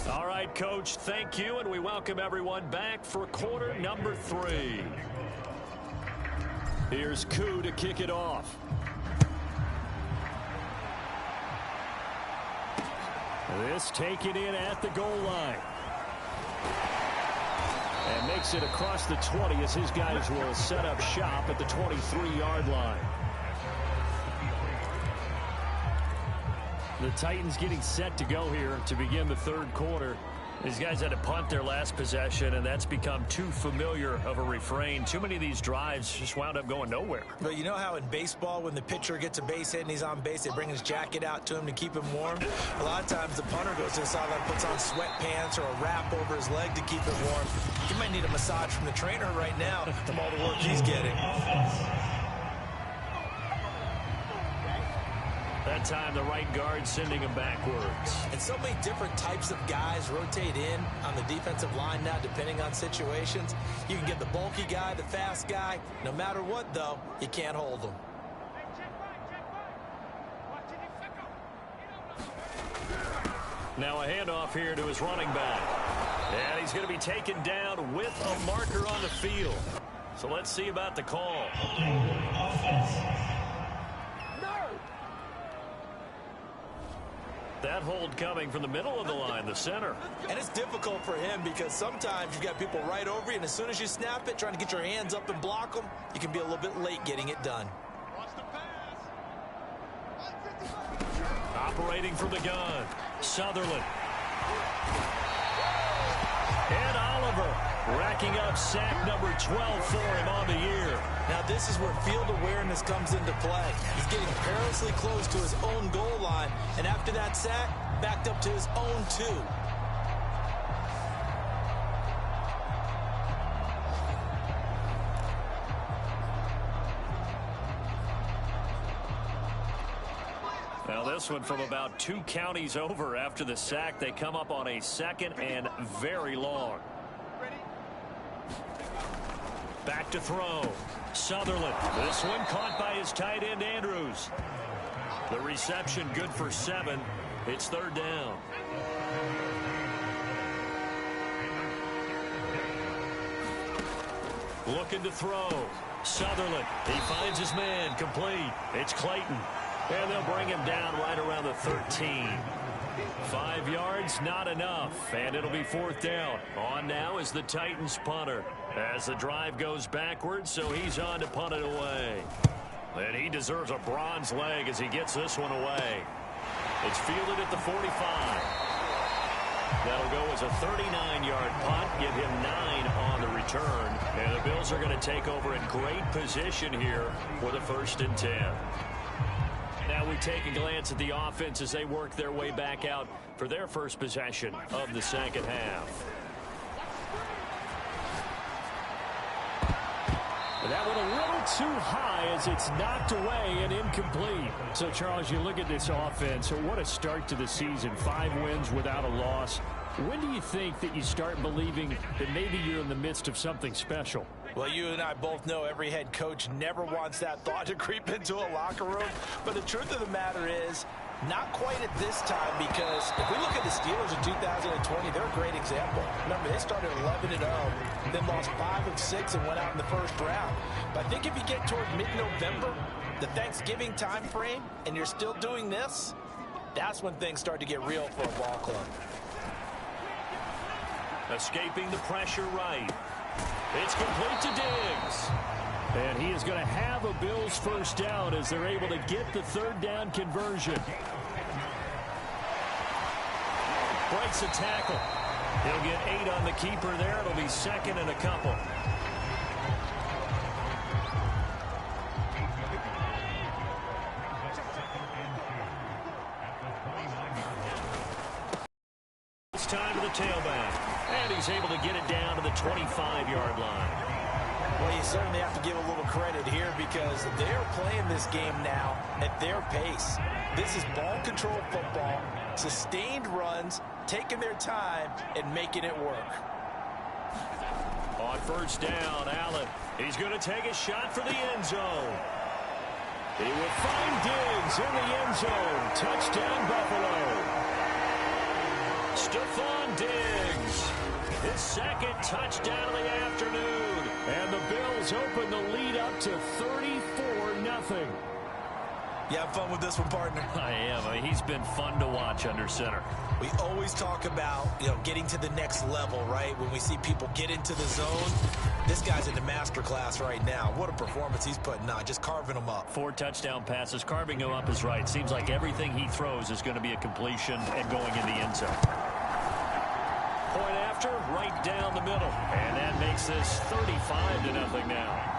All right, Coach, thank you, and we welcome everyone back for quarter number 3. Here's Koo to kick it off. This taken in at the goal line. And makes it across the 20 as his guys will set up shop at the 23-yard line. The Titans getting set to go here to begin the third quarter. These guys had to punt their last possession, and that's become too familiar of a refrain. Too many of these drives just wound up going nowhere. But you know how in baseball, when the pitcher gets a base hit and he's on base, they bring his jacket out to him to keep him warm? A lot of times the punter goes to the sideline, puts on sweatpants or a wrap over his leg to keep it warm. He might need a massage from the trainer right now from all the work he's getting. That time, the right guard sending him backwards. And so many different types of guys rotate in on the defensive line now, depending on situations. You can get the bulky guy, the fast guy. No matter what, though, you can't hold them. Now a handoff here to his running back. And he's going to be taken down with a marker on the field. So let's see about the call. That hold coming from the middle of the line, the center. And it's difficult for him because sometimes you've got people right over you, and as soon as you snap it, trying to get your hands up and block them, you can be a little bit late getting it done. Operating from the gun, Sutherland. And Oliver racking up sack number 12 for him on the year. Now this is where field awareness comes into play. He's getting perilously close to his own goal line, and after that sack, backed up to his own 2. Now this one from about 2 counties over after the sack. They come up on a 2nd and very long. Back to throw. Sutherland. This one caught by his tight end, Andrews. The reception good for 7. It's 3rd down. Looking to throw. Sutherland. He finds his man. Complete. It's Clayton. And they'll bring him down right around the 13. 5 yards, not enough. And it'll be 4th down. On now is the Titans punter. As the drive goes backwards, so he's on to punt it away. And he deserves a bronze leg as he gets this one away. It's fielded at the 45. That'll go as a 39-yard punt, give him 9 on the return. And the Bills are going to take over in great position here with a 1st and 10. Now we take a glance at the offense as they work their way back out for their first possession of the 2nd half. That one a little too high as it's knocked away and incomplete. So, Charles, you look at this offense, what a start to the season. 5 wins without a loss. When do you think that you start believing that maybe you're in the midst of something special? Well, you and I both know every head coach never wants that thought to creep into a locker room. But the truth of the matter is, not quite at this time, because if we look at the Steelers in 2020, they're a great example. Remember, they started 11-0, then lost 5 of 6 and went out in the 1st round. But I think if you get toward mid-November, the Thanksgiving time frame, and you're still doing this, that's when things start to get real for a ball club. Escaping the pressure right. It's complete to Diggs. And he is going to have a Bills 1st down as they're able to get the 3rd down conversion. Breaks a tackle. He'll get 8 on the keeper there. It'll be 2nd and a couple. It's time to the tailback. And he's able to get it down to the 25-yard line. Well, you certainly have to give a little credit here because they're playing this game now at their pace. This is ball control football, sustained runs, taking their time, and making it work. On 1st down, Allen. He's going to take a shot for the end zone. He will find Diggs in the end zone. Touchdown, Buffalo. Stephon Diggs. His 2nd touchdown of the afternoon. And the Bills open the lead up to 34-0. You have fun with this one, partner? I am. I mean, he's been fun to watch under center. We always talk about, getting to the next level, right? When we see people get into the zone, this guy's in the master class right now. What a performance he's putting on, just carving them up. 4 touchdown passes. Carving him up is right. Seems like everything he throws is going to be a completion and going in the end zone. monster right down the middle. And that makes this 35-0 now.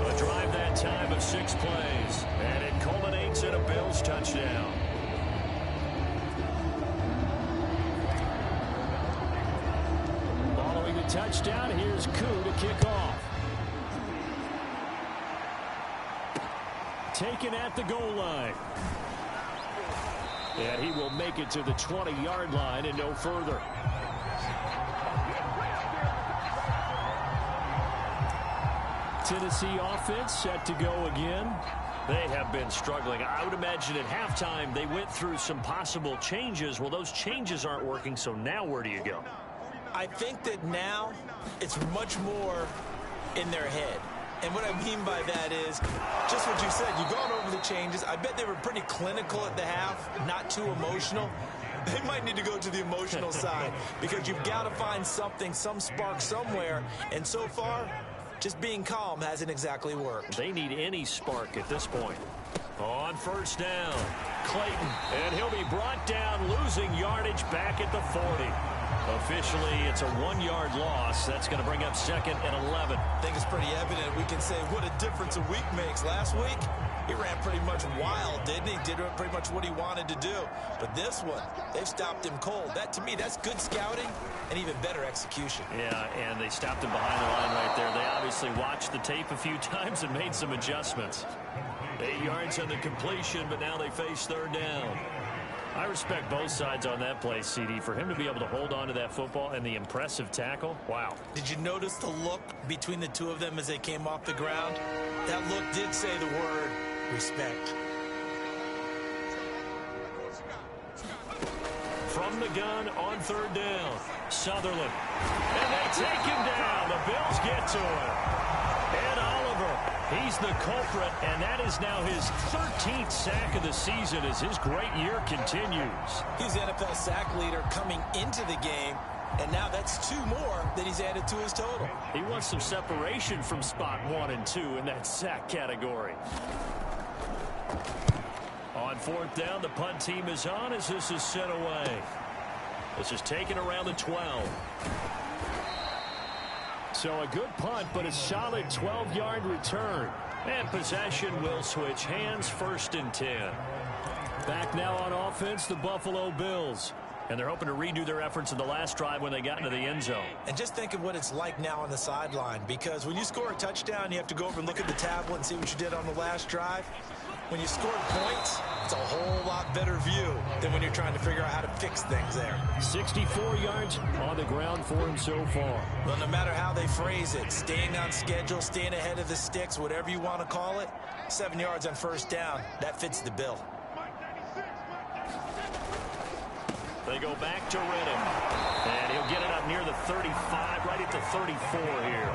A drive that time of 6 plays. And it culminates in a Bills touchdown. Following the touchdown, here's Koo to kick off. Taken at the goal line. And he will make it to the 20-yard line and no further. Tennessee offense set to go again. They have been struggling. I would imagine at halftime they went through some possible changes. Well, those changes aren't working, so now where do you go? I think that now it's much more in their head. And what I mean by that is just what you said. You've gone over the changes. I bet they were pretty clinical at the half, not too emotional. They might need to go to the emotional side because you've got to find something, some spark somewhere. And so far, just being calm hasn't exactly worked. They need any spark at this point. On first down, Clayton. And he'll be brought down, losing yardage back at the 40. Officially, it's a 1-yard loss. That's going to bring up 2nd and 11. I think it's pretty evident. We can say what a difference a week makes. Last week, he ran pretty much wild, didn't he? Did pretty much what he wanted to do. But this one, they've stopped him cold. That, to me, that's good scouting and even better execution. Yeah, and they stopped him behind the line right there. They obviously watched the tape a few times and made some adjustments. 8 yards on the completion, but now they face 3rd down. I respect both sides on that play, CD. For him to be able to hold on to that football and the impressive tackle, wow. Did you notice the look between the two of them as they came off the ground? That look did say the word respect. From the gun on 3rd down, Sutherland. And they take him down. The Bills get to him. And Oliver, he's the culprit, and that is now his 13th sack of the season as his great year continues. He's the NFL sack leader coming into the game, and now that's 2 more that he's added to his total. He wants some separation from spot 1 and 2 in that sack category. On 4th down, the punt team is on as this is sent away. This is taken around the 12. So a good punt, but a solid 12-yard return. And possession will switch hands, 1st and 10. Back now on offense, the Buffalo Bills. And they're hoping to redo their efforts in the last drive when they got into the end zone. And just think of what it's like now on the sideline, because when you score a touchdown, you have to go over and look at the tablet and see what you did on the last drive. When you score points, it's a whole lot better view than when you're trying to figure out how to fix things there. 64 yards on the ground for him so far. Well, no matter how they phrase it, staying on schedule, staying ahead of the sticks, whatever you want to call it, 7 yards on 1st down, that fits the bill. They go back to Renham. And he'll get it up near the 35, right at the 34 here.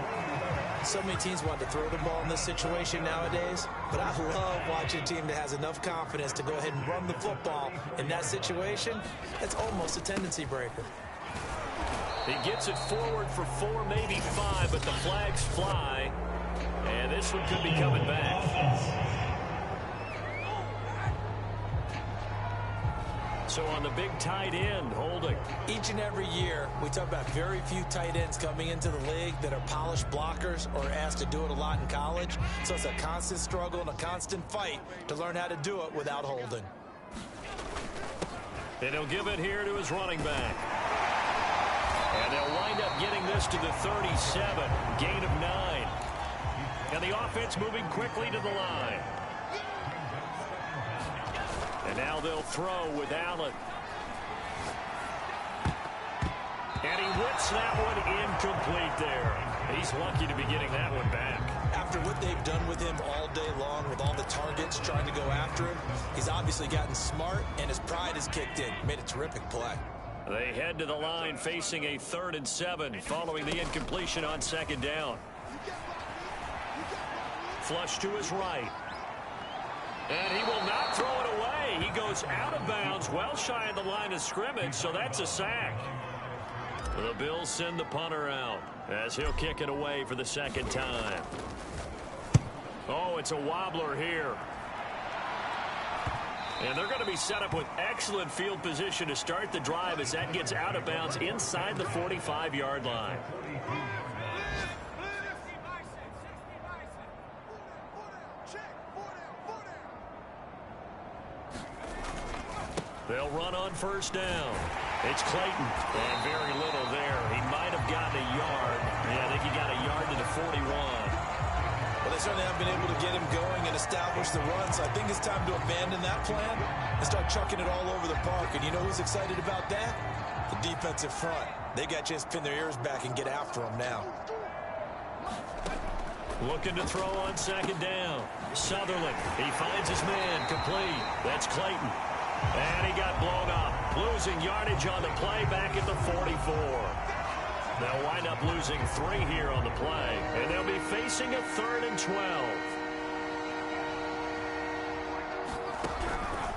So many teams want to throw the ball in this situation nowadays, but I love watching a team that has enough confidence to go ahead and run the football. In that situation, it's almost a tendency breaker. He gets it forward for 4, maybe 5, but the flags fly. And this one could be coming back. So on the big tight end, holding. Each and every year, we talk about very few tight ends coming into the league that are polished blockers or asked to do it a lot in college. So it's a constant struggle and a constant fight to learn how to do it without holding. And he'll give it here to his running back. And they'll wind up getting this to the 37, gain of 9. And the offense moving quickly to the line. And now they'll throw with Allen. And he whips that one incomplete there. He's lucky to be getting that one back. After what they've done with him all day long with all the targets trying to go after him, he's obviously gotten smart and his pride has kicked in. Made a terrific play. They head to the line facing a 3rd and 7 following the incompletion on 2nd down. Flush to his right. And he will not throw it away. He goes out of bounds, well shy of the line of scrimmage, so that's a sack. The Bills send the punter out as he'll kick it away for the 2nd time. Oh, it's a wobbler here. And they're going to be set up with excellent field position to start the drive as that gets out of bounds inside the 45-yard line. They'll run on first down. It's Clayton. And very little there. He might have gotten a yard. Yeah, I think he got a yard to the 41. Well, they certainly haven't been able to get him going and establish the run, so I think it's time to abandon that plan and start chucking it all over the park. And you know who's excited about that? The defensive front. They got a chance to pin their ears back and get after him now. Looking to throw on second down. Sutherland. He finds his man complete. That's Clayton. And he got blown up. Losing yardage on the play back at the 44. They'll wind up losing 3 here on the play. And they'll be facing a 3rd and 12.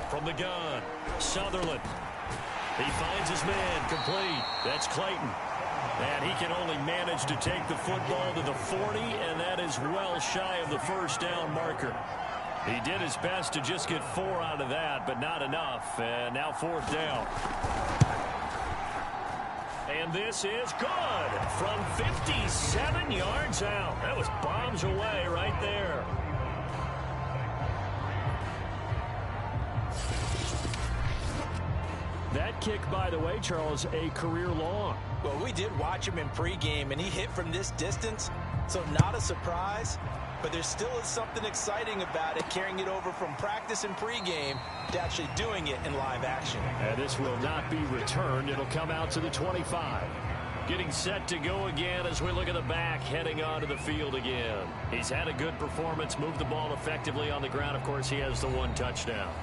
From the gun, Sutherland. He finds his man complete. That's Clayton. And he can only manage to take the football to the 40, and that is well shy of the first down marker. He did his best to just get 4 out of that, but not enough. And now 4th down. And this is good from 57 yards out. That was bombs away right there. That kick, by the way, Charles, a career long. Well, we did watch him in pregame, and he hit from this distance, so not a surprise. But there still is something exciting about it, carrying it over from practice and pregame to actually doing it in live action. And this will not be returned. It'll come out to the 25. Getting set to go again as we look at the back, heading onto the field again. He's had a good performance, moved the ball effectively on the ground. Of course, he has the 1 touchdown.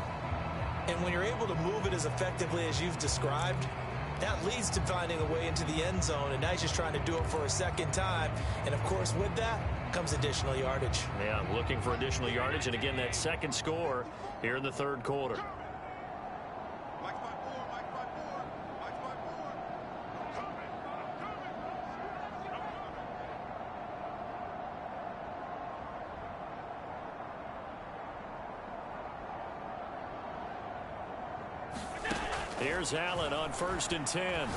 And when you're able to move it as effectively as you've described, that leads to finding a way into the end zone, and now he's just trying to do it for a second time. And, of course, with that comes additional yardage. Yeah, looking for additional yardage, and again, that second score here in the 3rd quarter. Here's Allen on 1st and 10. And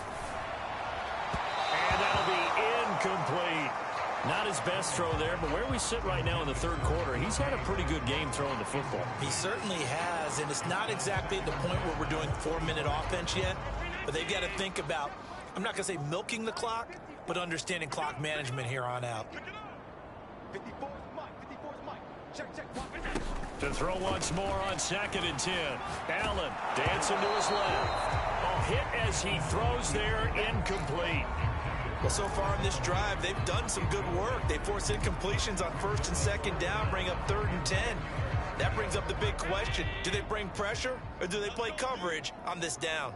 that'll be incomplete. Not his best throw there, but where we sit right now in the 3rd quarter, he's had a pretty good game throwing the football. He certainly has, and it's not exactly at the point where we're doing 4-minute offense yet, but they've got to think about, I'm not going to say milking the clock, but understanding clock management here on out. To throw once more on 2nd and 10. Allen dancing to his left. A hit as he throws there, incomplete. Well, so far in this drive, they've done some good work. They force incompletions on 1st and 2nd down, bring up 3rd and 10. That brings up the big question. Do they bring pressure, or do they play coverage on this down?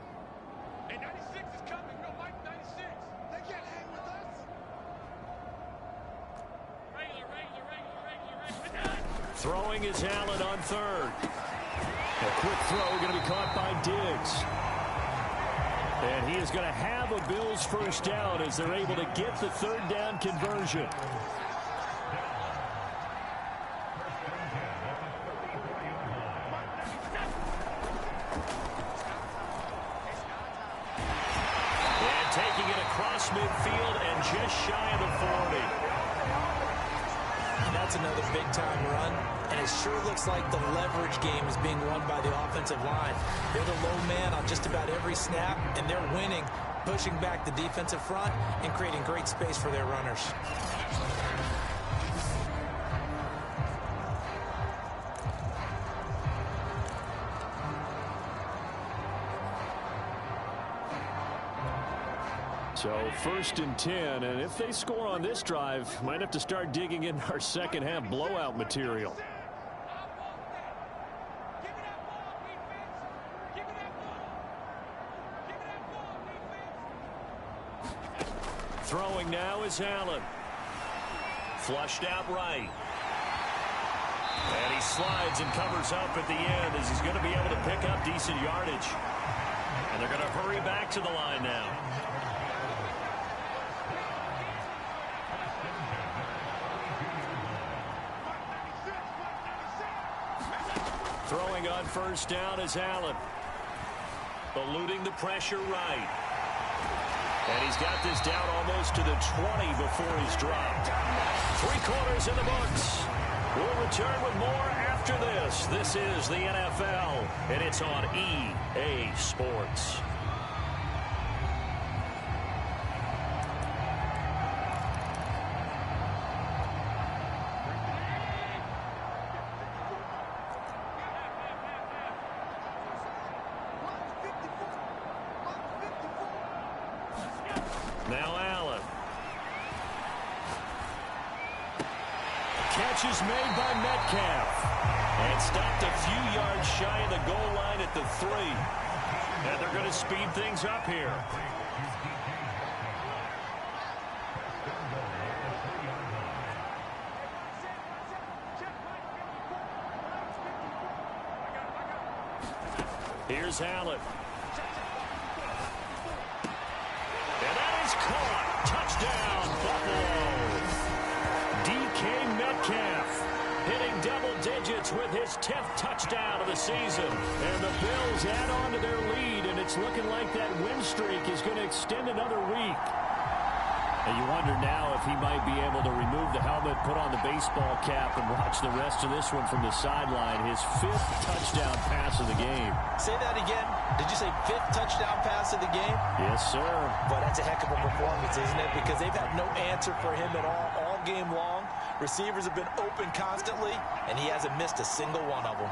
Hey, 96 is coming. No, Mike, 96. They can't hang with us. Regular. Throwing is Allen on 3rd. A quick throw going to be caught by Diggs. And he is going to have a Bills first down as they're able to get the 3rd down conversion. And taking it across midfield and just shy of the 40. That's another big-time run, and it sure looks like the leverage game is being won by the offensive line. They're the low man on just about every snap, and they're winning, pushing back the defensive front and creating great space for their runners. So 1st and 10, and if they score on this drive, might have to start digging in our second half blowout material. Throwing now is Allen. Flushed out right. And he slides and covers up at the end as he's going to be able to pick up decent yardage. And they're going to hurry back to the line now. Throwing on first down is Allen. Eluding the pressure right. And he's got this down almost to the 20 before he's dropped. 3 quarters in the books. We'll return with more after this. This is the NFL, and it's on EA Sports. Now Allen. Catch is made by Metcalf. And stopped a few yards shy of the goal line at the 3. And they're going to speed things up here. Here's Allen. And that is caught. Touchdown, Buffalo. DK Metcalf hitting double digits with his 10th touchdown of the season. And the Bills add on to their lead, and it's looking like that win streak is going to extend another week. And you wonder now if he might be able to remove the helmet, put on the baseball cap, and watch the rest of this one from the sideline. His 5th touchdown pass of the game. Say that again. Did you say 5th touchdown pass of the game? Yes, sir. But that's a heck of a performance, isn't it? Because they've had no answer for him at all game long. Receivers have been open constantly, and he hasn't missed a single one of them.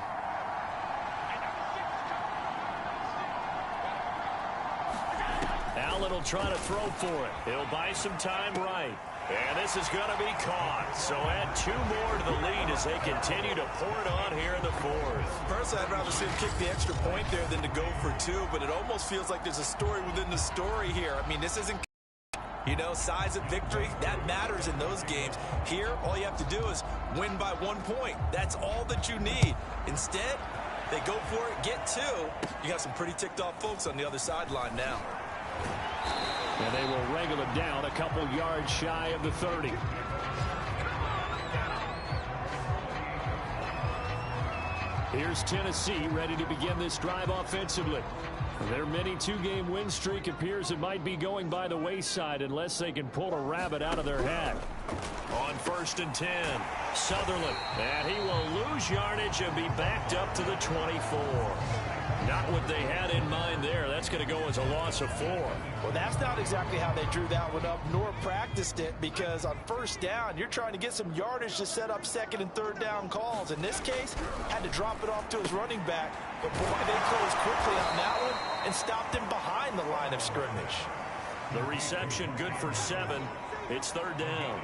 Allen will try to throw for it. He'll buy some time right. And this is going to be caught. So add 2 more to the lead as they continue to pour it on here in the 4th. Personally, I'd rather see him kick the extra point there than to go for 2, but it almost feels like there's a story within the story here. I mean, this isn't, size of victory, that matters in those games. Here, all you have to do is win by 1 point. That's all that you need. Instead, they go for it, get 2. You got some pretty ticked off folks on the other sideline now. And they will wrangle him down a couple yards shy of the 30. Here's Tennessee ready to begin this drive offensively. Their mini 2-game win streak appears it might be going by the wayside unless they can pull a rabbit out of their hat. On 1st and 10, Sutherland. And he will lose yardage and be backed up to the 24. Not what they had in mind there. That's going to go as a loss of 4. Well, that's not exactly how they drew that one up, nor practiced it, because on 1st down, you're trying to get some yardage to set up 2nd and 3rd down calls. In this case, had to drop it off to his running back, but boy, they closed quickly on that one and stopped him behind the line of scrimmage. The reception good for 7. It's 3rd down.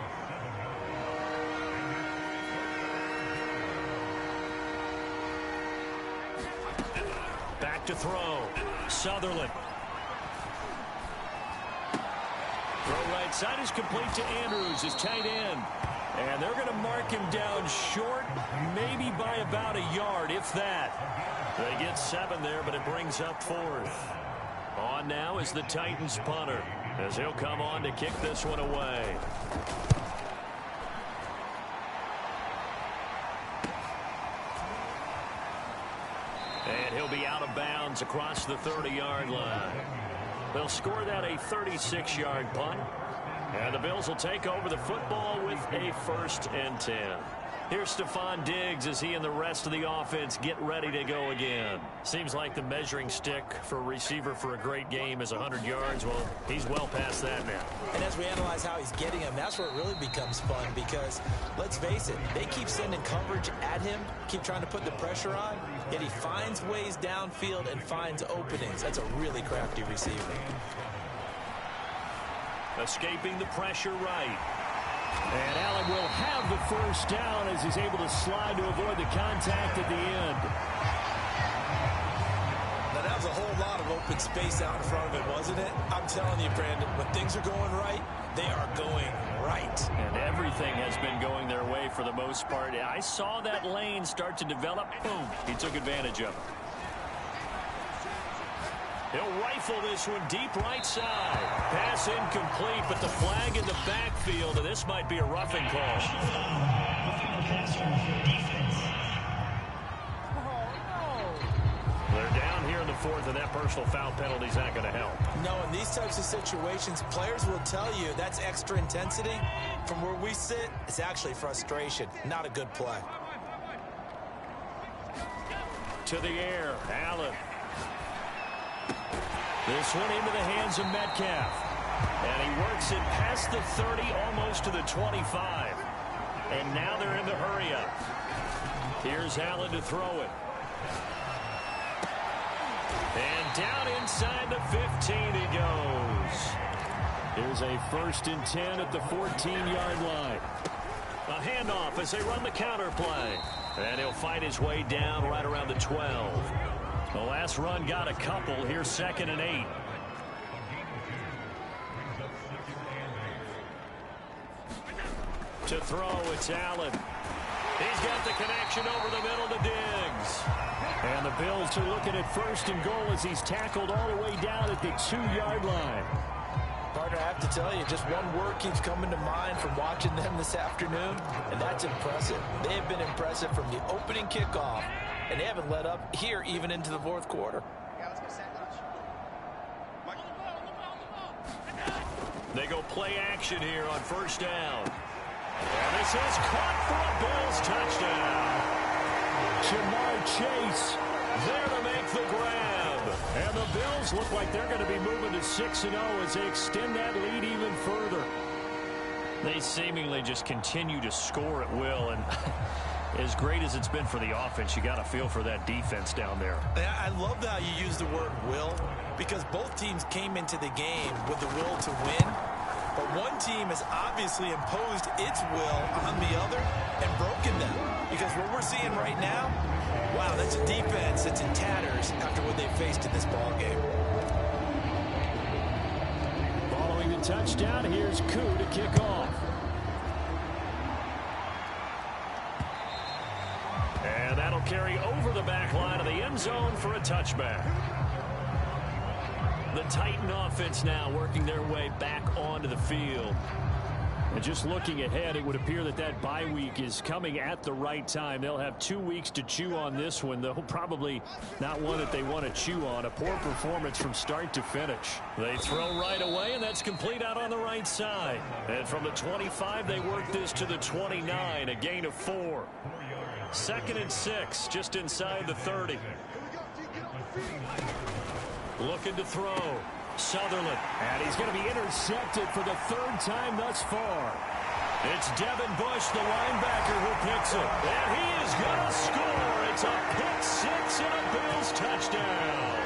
Back to throw. Sutherland. Throw right side is complete to Andrews, his tight end. And they're going to mark him down short, maybe by about a yard, if that. They get 7 there, but it brings up 4th. On now is the Titans punter, as he'll come on to kick this one away. And he'll be out of bounds across the 30-yard line. They'll score that a 36-yard punt. And the Bills will take over the football with a 1st and 10. Here's Stephon Diggs as he and the rest of the offense get ready to go again. Seems like the measuring stick for a receiver for a great game is 100 yards. Well, he's well past that now. And as we analyze how he's getting him, that's where it really becomes fun because, let's face it, they keep sending coverage at him, keep trying to put the pressure on, yet he finds ways downfield and finds openings. That's a really crafty receiver. Escaping the pressure right. And Allen will have the 1st down as he's able to slide to avoid the contact at the end. Now, that was a whole lot of open space out in front of him, wasn't it? I'm telling you, Brandon, when things are going right, they are going right. And everything has been going their way for the most part. I saw that lane start to develop. Boom. He took advantage of it. He'll rifle this one deep right side. Pass incomplete, but the flag in the backfield, and this might be a roughing call. They're down here in the fourth, and that personal foul penalty is not going to help. No, in these types of situations, players will tell you that's extra intensity. From where we sit, it's actually frustration, not a good play. To the air, Allen. This one into the hands of Metcalf. And he works it past the 30, almost to the 25. And now they're in the hurry-up. Here's Allen to throw it. And down inside the 15 he goes. Here's a 1st and 10 at the 14-yard line. A handoff as they run the counter play. And he'll find his way down right around the 12. The last run got a couple. Here's 2nd and 8. To throw, it's Allen. He's got the connection over the middle to Diggs. And the Bills are looking at 1st and goal as he's tackled all the way down at the 2-yard line. Partner, I have to tell you, just one word keeps coming to mind from watching them this afternoon, and that's impressive. They have been impressive from the opening kickoff, and they haven't let up here even into the 4th quarter. They go play action here on 1st down. And this is caught for a Bills touchdown. Jamar Chase there to make the grab. And the Bills look like they're going to be moving to 6-0 as they extend that lead even further. They seemingly just continue to score at will. And as great as it's been for the offense, you got to feel for that defense down there. I love how you use the word will, because both teams came into the game with the will to win. But one team has obviously imposed its will on the other and broken them. Because what we're seeing right now, wow, that's a defense that's in tatters after what they faced in this ballgame. Following the touchdown, here's Koo to kick off. And that'll carry over the back line of the end zone for a touchback. The Titan offense now working their way back onto the field. And just looking ahead, it would appear that that bye week is coming at the right time. They'll have 2 weeks to chew on this one, though probably not one that they want to chew on. A poor performance from start to finish. They throw right away, and that's complete out on the right side. And from the 25, they work this to the 29, a gain of 4. 2nd and 6, just inside the 30. Looking to throw. Sutherland. And he's going to be intercepted for the 3rd time thus far. It's Devin Bush, the linebacker, who picks it. And he is going to score. It's a pick-6 and a Bills touchdown.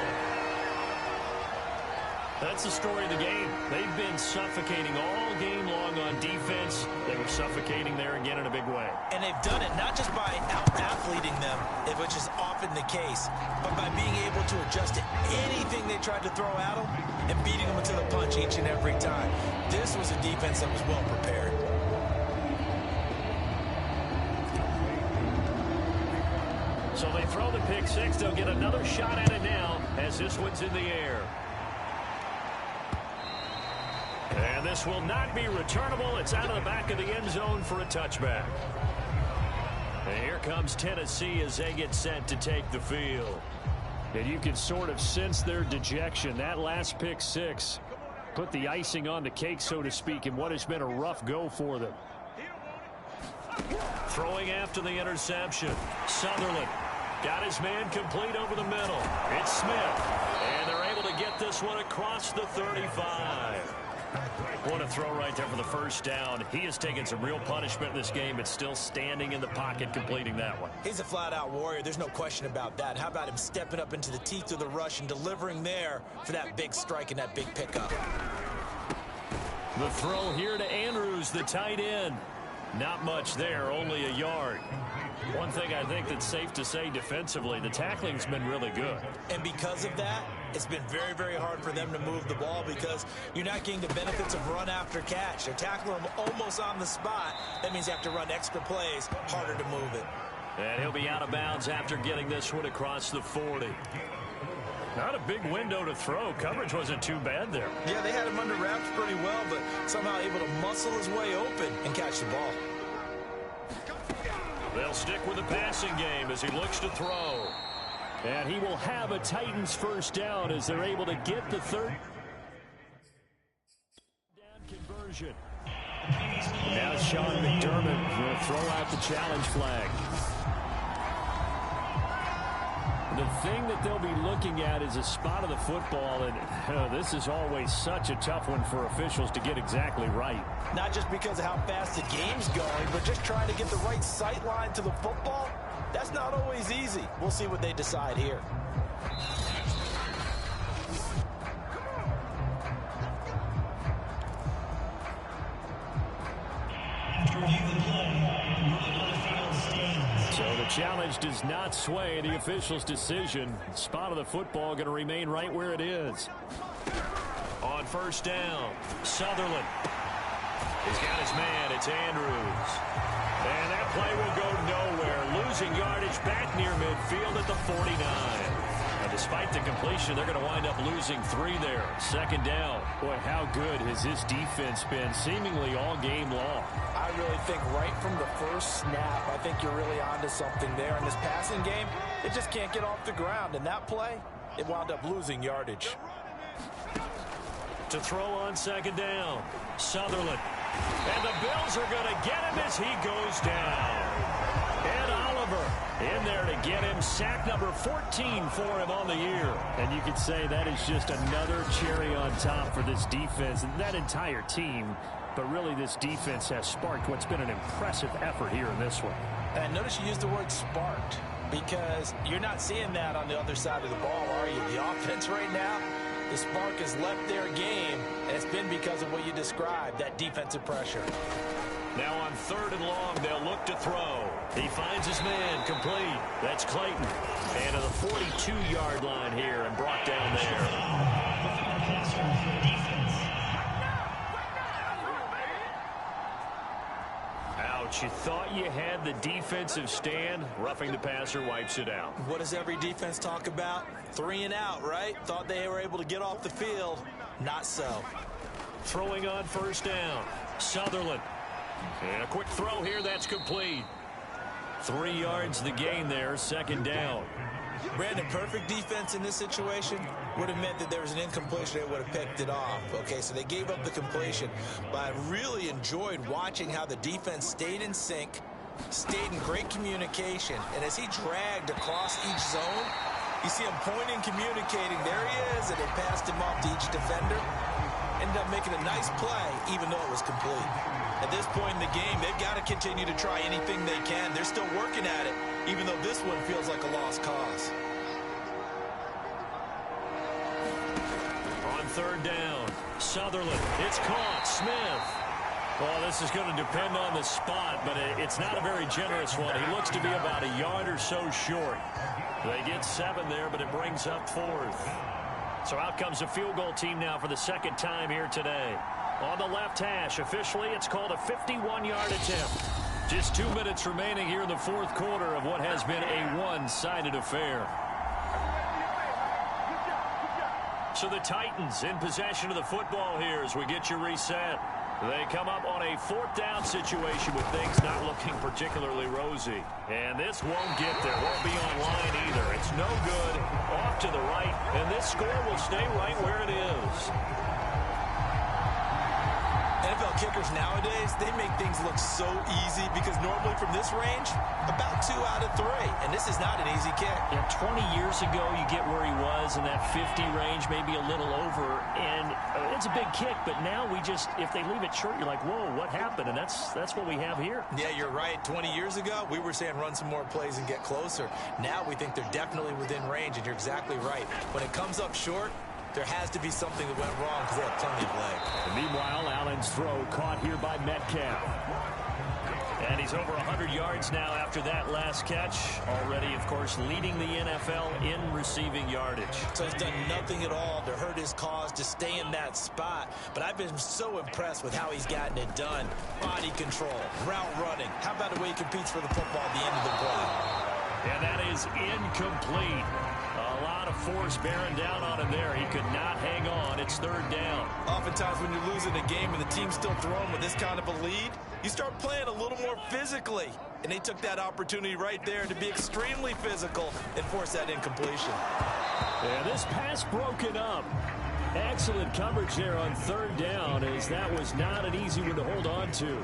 That's the story of the game. They've been suffocating all game long on defense. They were suffocating there again in a big way. And they've done it not just by out-athleting them, which is often the case, but by being able to adjust to anything they tried to throw at them and beating them to the punch each and every time. This was a defense that was well prepared. So they throw the pick-6. They'll get another shot at it now as this one's in the air. And this will not be returnable. It's out of the back of the end zone for a touchback. And here comes Tennessee as they get set to take the field. And you can sort of sense their dejection. That last pick-6 put the icing on the cake, so to speak, in what has been a rough go for them. Throwing after the interception. Sutherland got his man complete over the middle. It's Smith. And they're able to get this one across the 35. What a throw right there for the 1st down. He has taken some real punishment in this game, but still standing in the pocket completing that one. He's a flat-out warrior. There's no question about that. How about him stepping up into the teeth of the rush and delivering there for that big strike and that big pickup. The throw here to Andrews, the tight end. Not much there, only a yard. One thing I think that's safe to say defensively, the tackling's been really good. And because of that, it's been very, very hard for them to move the ball because you're not getting the benefits of run after catch. They're tackling them almost on the spot. That means you have to run extra plays, harder to move it. And he'll be out of bounds after getting this one across the 40. Not a big window to throw. Coverage wasn't too bad there. Yeah, they had him under wraps pretty well, but somehow able to muscle his way open and catch the ball. They'll stick with the passing game as he looks to throw. And he will have a Titans first down as they're able to get the third down conversion. Now Sean McDermott will throw out the challenge flag. The thing that they'll be looking at is a spot of the football, and this is always such a tough one for officials to get exactly right. Not just because of how fast the game's going, but just trying to get the right sight line to the football. That's not always easy. We'll see what they decide here. So the challenge does not sway the official's decision. Spot of the football going to remain right where it is. On first down, Sutherland. He's got his man. It's Andrews. And that play will go nowhere. Losing yardage back near midfield at the 49. And despite the completion, they're going to wind up losing 3 there. Second down. Boy, how good has this defense been seemingly all game long? I really think right from the first snap, I think you're really onto something there. In this passing game, it just can't get off the ground. And that play, it wound up losing yardage. To throw on second down, Sutherland. And the Bills are going to get him as he goes down. Ed Oliver in there to get him. Sack number 14 for him on the year. And you could say that is just another cherry on top for this defense and that entire team. But really, this defense has sparked what's been an impressive effort here in this one. And notice you used the word sparked, because you're not seeing that on the other side of the ball, are you? The offense right now, the spark has left their game, and it's been because of what you described, that defensive pressure. Now on third and long, they'll look to throw. He finds his man, complete. That's Clayton. And to the 42-yard line here and brought down there. Ouch, you thought you had the defensive stand. Roughing the passer wipes it out. What does every defense talk about? 3 and out, right? Thought they were able to get off the field. Not so. Throwing on first down, Sutherland. And a quick throw here, that's complete. 3 yards the gain there, second down. Brandon, perfect defense in this situation would have meant that there was an incompletion. They would have picked it off. Okay, so they gave up the completion. But I really enjoyed watching how the defense stayed in sync, stayed in great communication. And as he dragged across each zone, you see him pointing, communicating. There he is, and they passed him off to each defender. Ended up making a nice play, even though it was complete. At this point in the game, they've got to continue to try anything they can. They're still working at it, even though this one feels like a lost cause. On third down, Sutherland. It's caught. Smith. Well, this is going to depend on the spot, but it's not a very generous one. He looks to be about a yard or so short. They get 7 there, but it brings up 4th. So out comes a field goal team now for the second time here today. On the left hash, officially, it's called a 51-yard attempt. Just 2 minutes remaining here in the 4th quarter of what has been a one-sided affair. So the Titans in possession of the football here as we get you reset. They come up on a 4th down situation with things not looking particularly rosy. And this won't get there. Won't be online either. It's no good. Off to the right. And this score will stay right where it is. NFL kickers nowadays, they make things look so easy because normally from this range, about 2 out of 3. And this is not an easy kick. Yeah, 20 years ago, you get where he was in that 50 range, maybe a little over. And it's a big kick, but now we just, if they leave it short, you're like, whoa, what happened? And that's what we have here. Yeah, you're right. 20 years ago, we were saying run some more plays and get closer. Now we think they're definitely within range, and you're exactly right. When it comes up short, there has to be something that went wrong because they have plenty of leg. And meanwhile, Allen's throw caught here by Metcalf. And he's over 100 yards now after that last catch. Already, of course, leading the NFL in receiving yardage. So he's done nothing at all to hurt his cause, to stay in that spot. But I've been so impressed with how he's gotten it done. Body control, route running. How about the way he competes for the football at the end of the play? And that is incomplete. A lot of force bearing down on him there. He could not hang on. It's 3rd down. Oftentimes when you're losing a game and the team's still throwing with this kind of a lead, you start playing a little more physically. and they took that opportunity right there to be extremely physical and force that incompletion. And this pass broken up. Excellent coverage there on third down, as that was not an easy one to hold on to.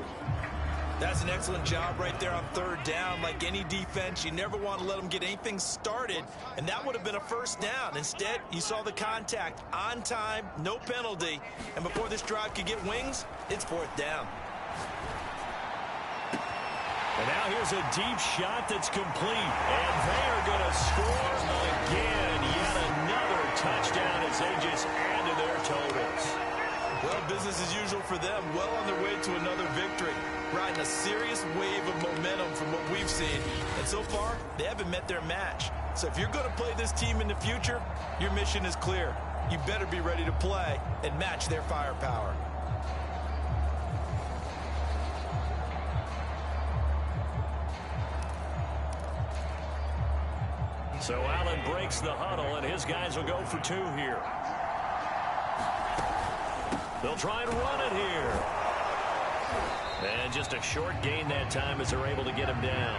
That's an excellent job right there on third down. Like any defense, you never want to let them get anything started, and that would have been a first down. Instead, you saw the contact on time, no penalty, and before this drive could get wings, it's fourth down. And now here's a deep shot that's complete, and they are going to score again. Yet another touchdown as they just add to their totals. Well, business as usual for them, well on their way to another victory. Riding a serious wave of momentum from what we've seen. And so far, they haven't met their match. So if you're going to play this team in the future, your mission is clear. You better be ready to play and match their firepower. So Allen breaks the huddle, and his guys will go for two here. They'll try and run it here. And just a short gain that time as they're able to get him down.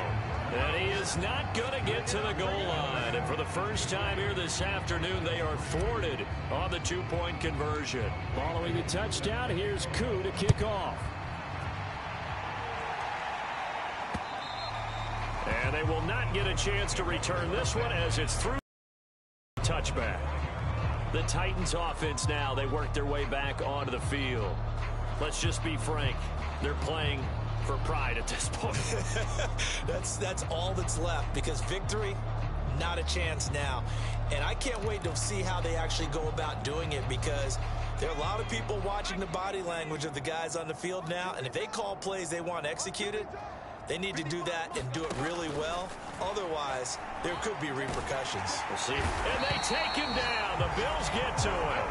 And he is not going to get to the goal line. And for the first time here this afternoon, they are thwarted on the two-point conversion. Following the touchdown, here's Koo to kick off. And they will not get a chance to return this one as it's through touchback. The Titans offense now, they work their way back onto the field. Let's just be frank. They're playing for pride at this point. That's all that's left, because victory, not a chance now. And I can't wait to see how they actually go about doing it, because there are a lot of people watching the body language of the guys on the field now, and if they call plays they want executed, they need to do that and do it really well. Otherwise, there could be repercussions. We'll see. And they take him down. The Bills get to him.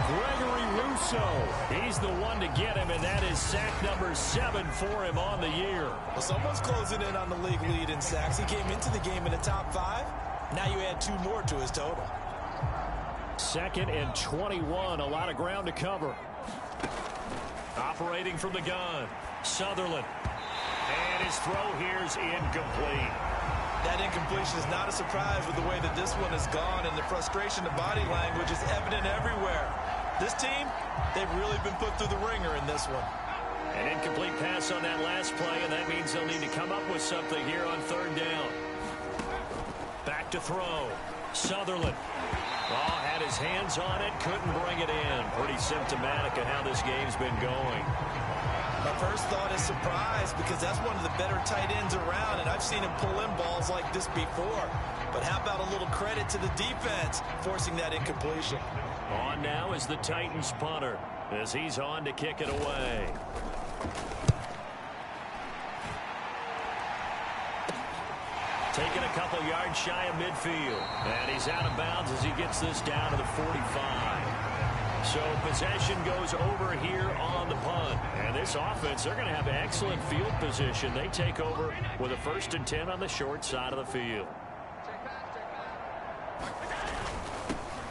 Gregory Rousseau, he's the one to get him, and that is sack number 7 for him on the year. Well, someone's closing in on the league lead in sacks. He came into the game in the top 5. Now you add 2 more to his total. 2nd and 21, a lot of ground to cover. Operating from the gun, Sutherland. And his throw here's incomplete. That incompletion is not a surprise with the way that this one has gone, and the frustration, the body language is evident everywhere. This team, they've really been put through the ringer in this one. An incomplete pass on that last play, and that means they'll need to come up with something here on third down. Back to throw. Sutherland. Oh, had his hands on it, couldn't bring it in. Pretty symptomatic of how this game's been going. My first thought is surprise, because that's one of the better tight ends around, and I've seen him pull in balls like this before. But how about a little credit to the defense forcing that incompletion? On now is the Titans punter as he's on to kick it away. Taking a couple yards shy of midfield. And he's out of bounds as he gets this down to the 45. So possession goes over here on the punt. And this offense, they're going to have excellent field position. They take over with a 1st and 10 on the short side of the field.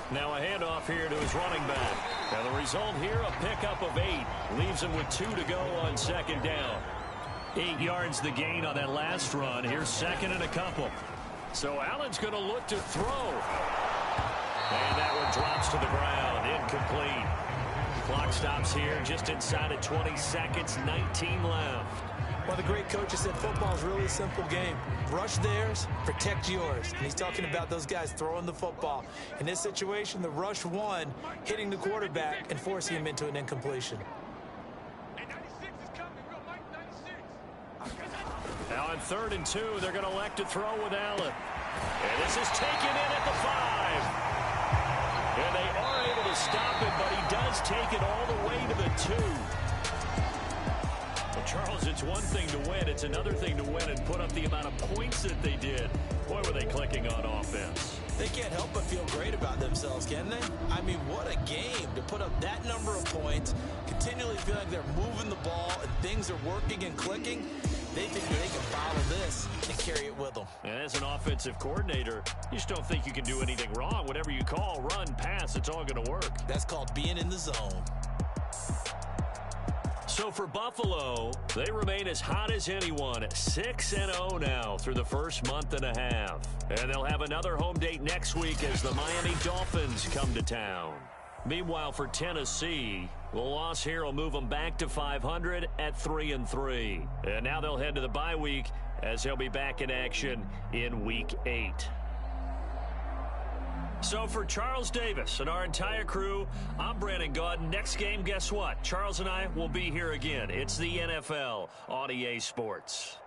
Now a handoff here to his running back. Now the result here, a pickup of 8. Leaves him with 2 to go on 2nd down. 8 yards the gain on that last run. Here's 2nd and a couple. So Allen's going to look to throw. And that one drops to the ground. Incomplete. Clock stops here just inside of 20 seconds. 19 left. Well, the great coach has said football is really a simple game. Rush theirs, protect yours. And he's talking about those guys throwing the football. In this situation, the rush won, hitting the quarterback and forcing him into an incompletion. Now on 3rd and 2, they're going to elect to throw with Allen. And this is taken in at the 5. And they are able to stop it, but he does take it all the way to the 2. Well, Charles, it's one thing to win. It's another thing to win and put up the amount of points that they did. Boy, were they clicking on offense. They can't help but feel great about themselves, can they? I mean, what a game to put up that number of points, continually feel like they're moving the ball and things are working and clicking. They think they can follow this and carry it with them. And as an offensive coordinator, you just don't think you can do anything wrong. Whatever you call, run, pass, it's all going to work. That's called being in the zone. So for Buffalo, they remain as hot as anyone, 6-0 now through the first month and a half. And they'll have another home date next week as the Miami Dolphins come to town. Meanwhile, for Tennessee, the loss here will move them back to 500 at 3-3. And now they'll head to the bye week as they'll be back in action in Week 8. So for Charles Davis and our entire crew, I'm Brandon Gaudin. Next game, guess what? Charles and I will be here again. It's the NFL on EA Sports.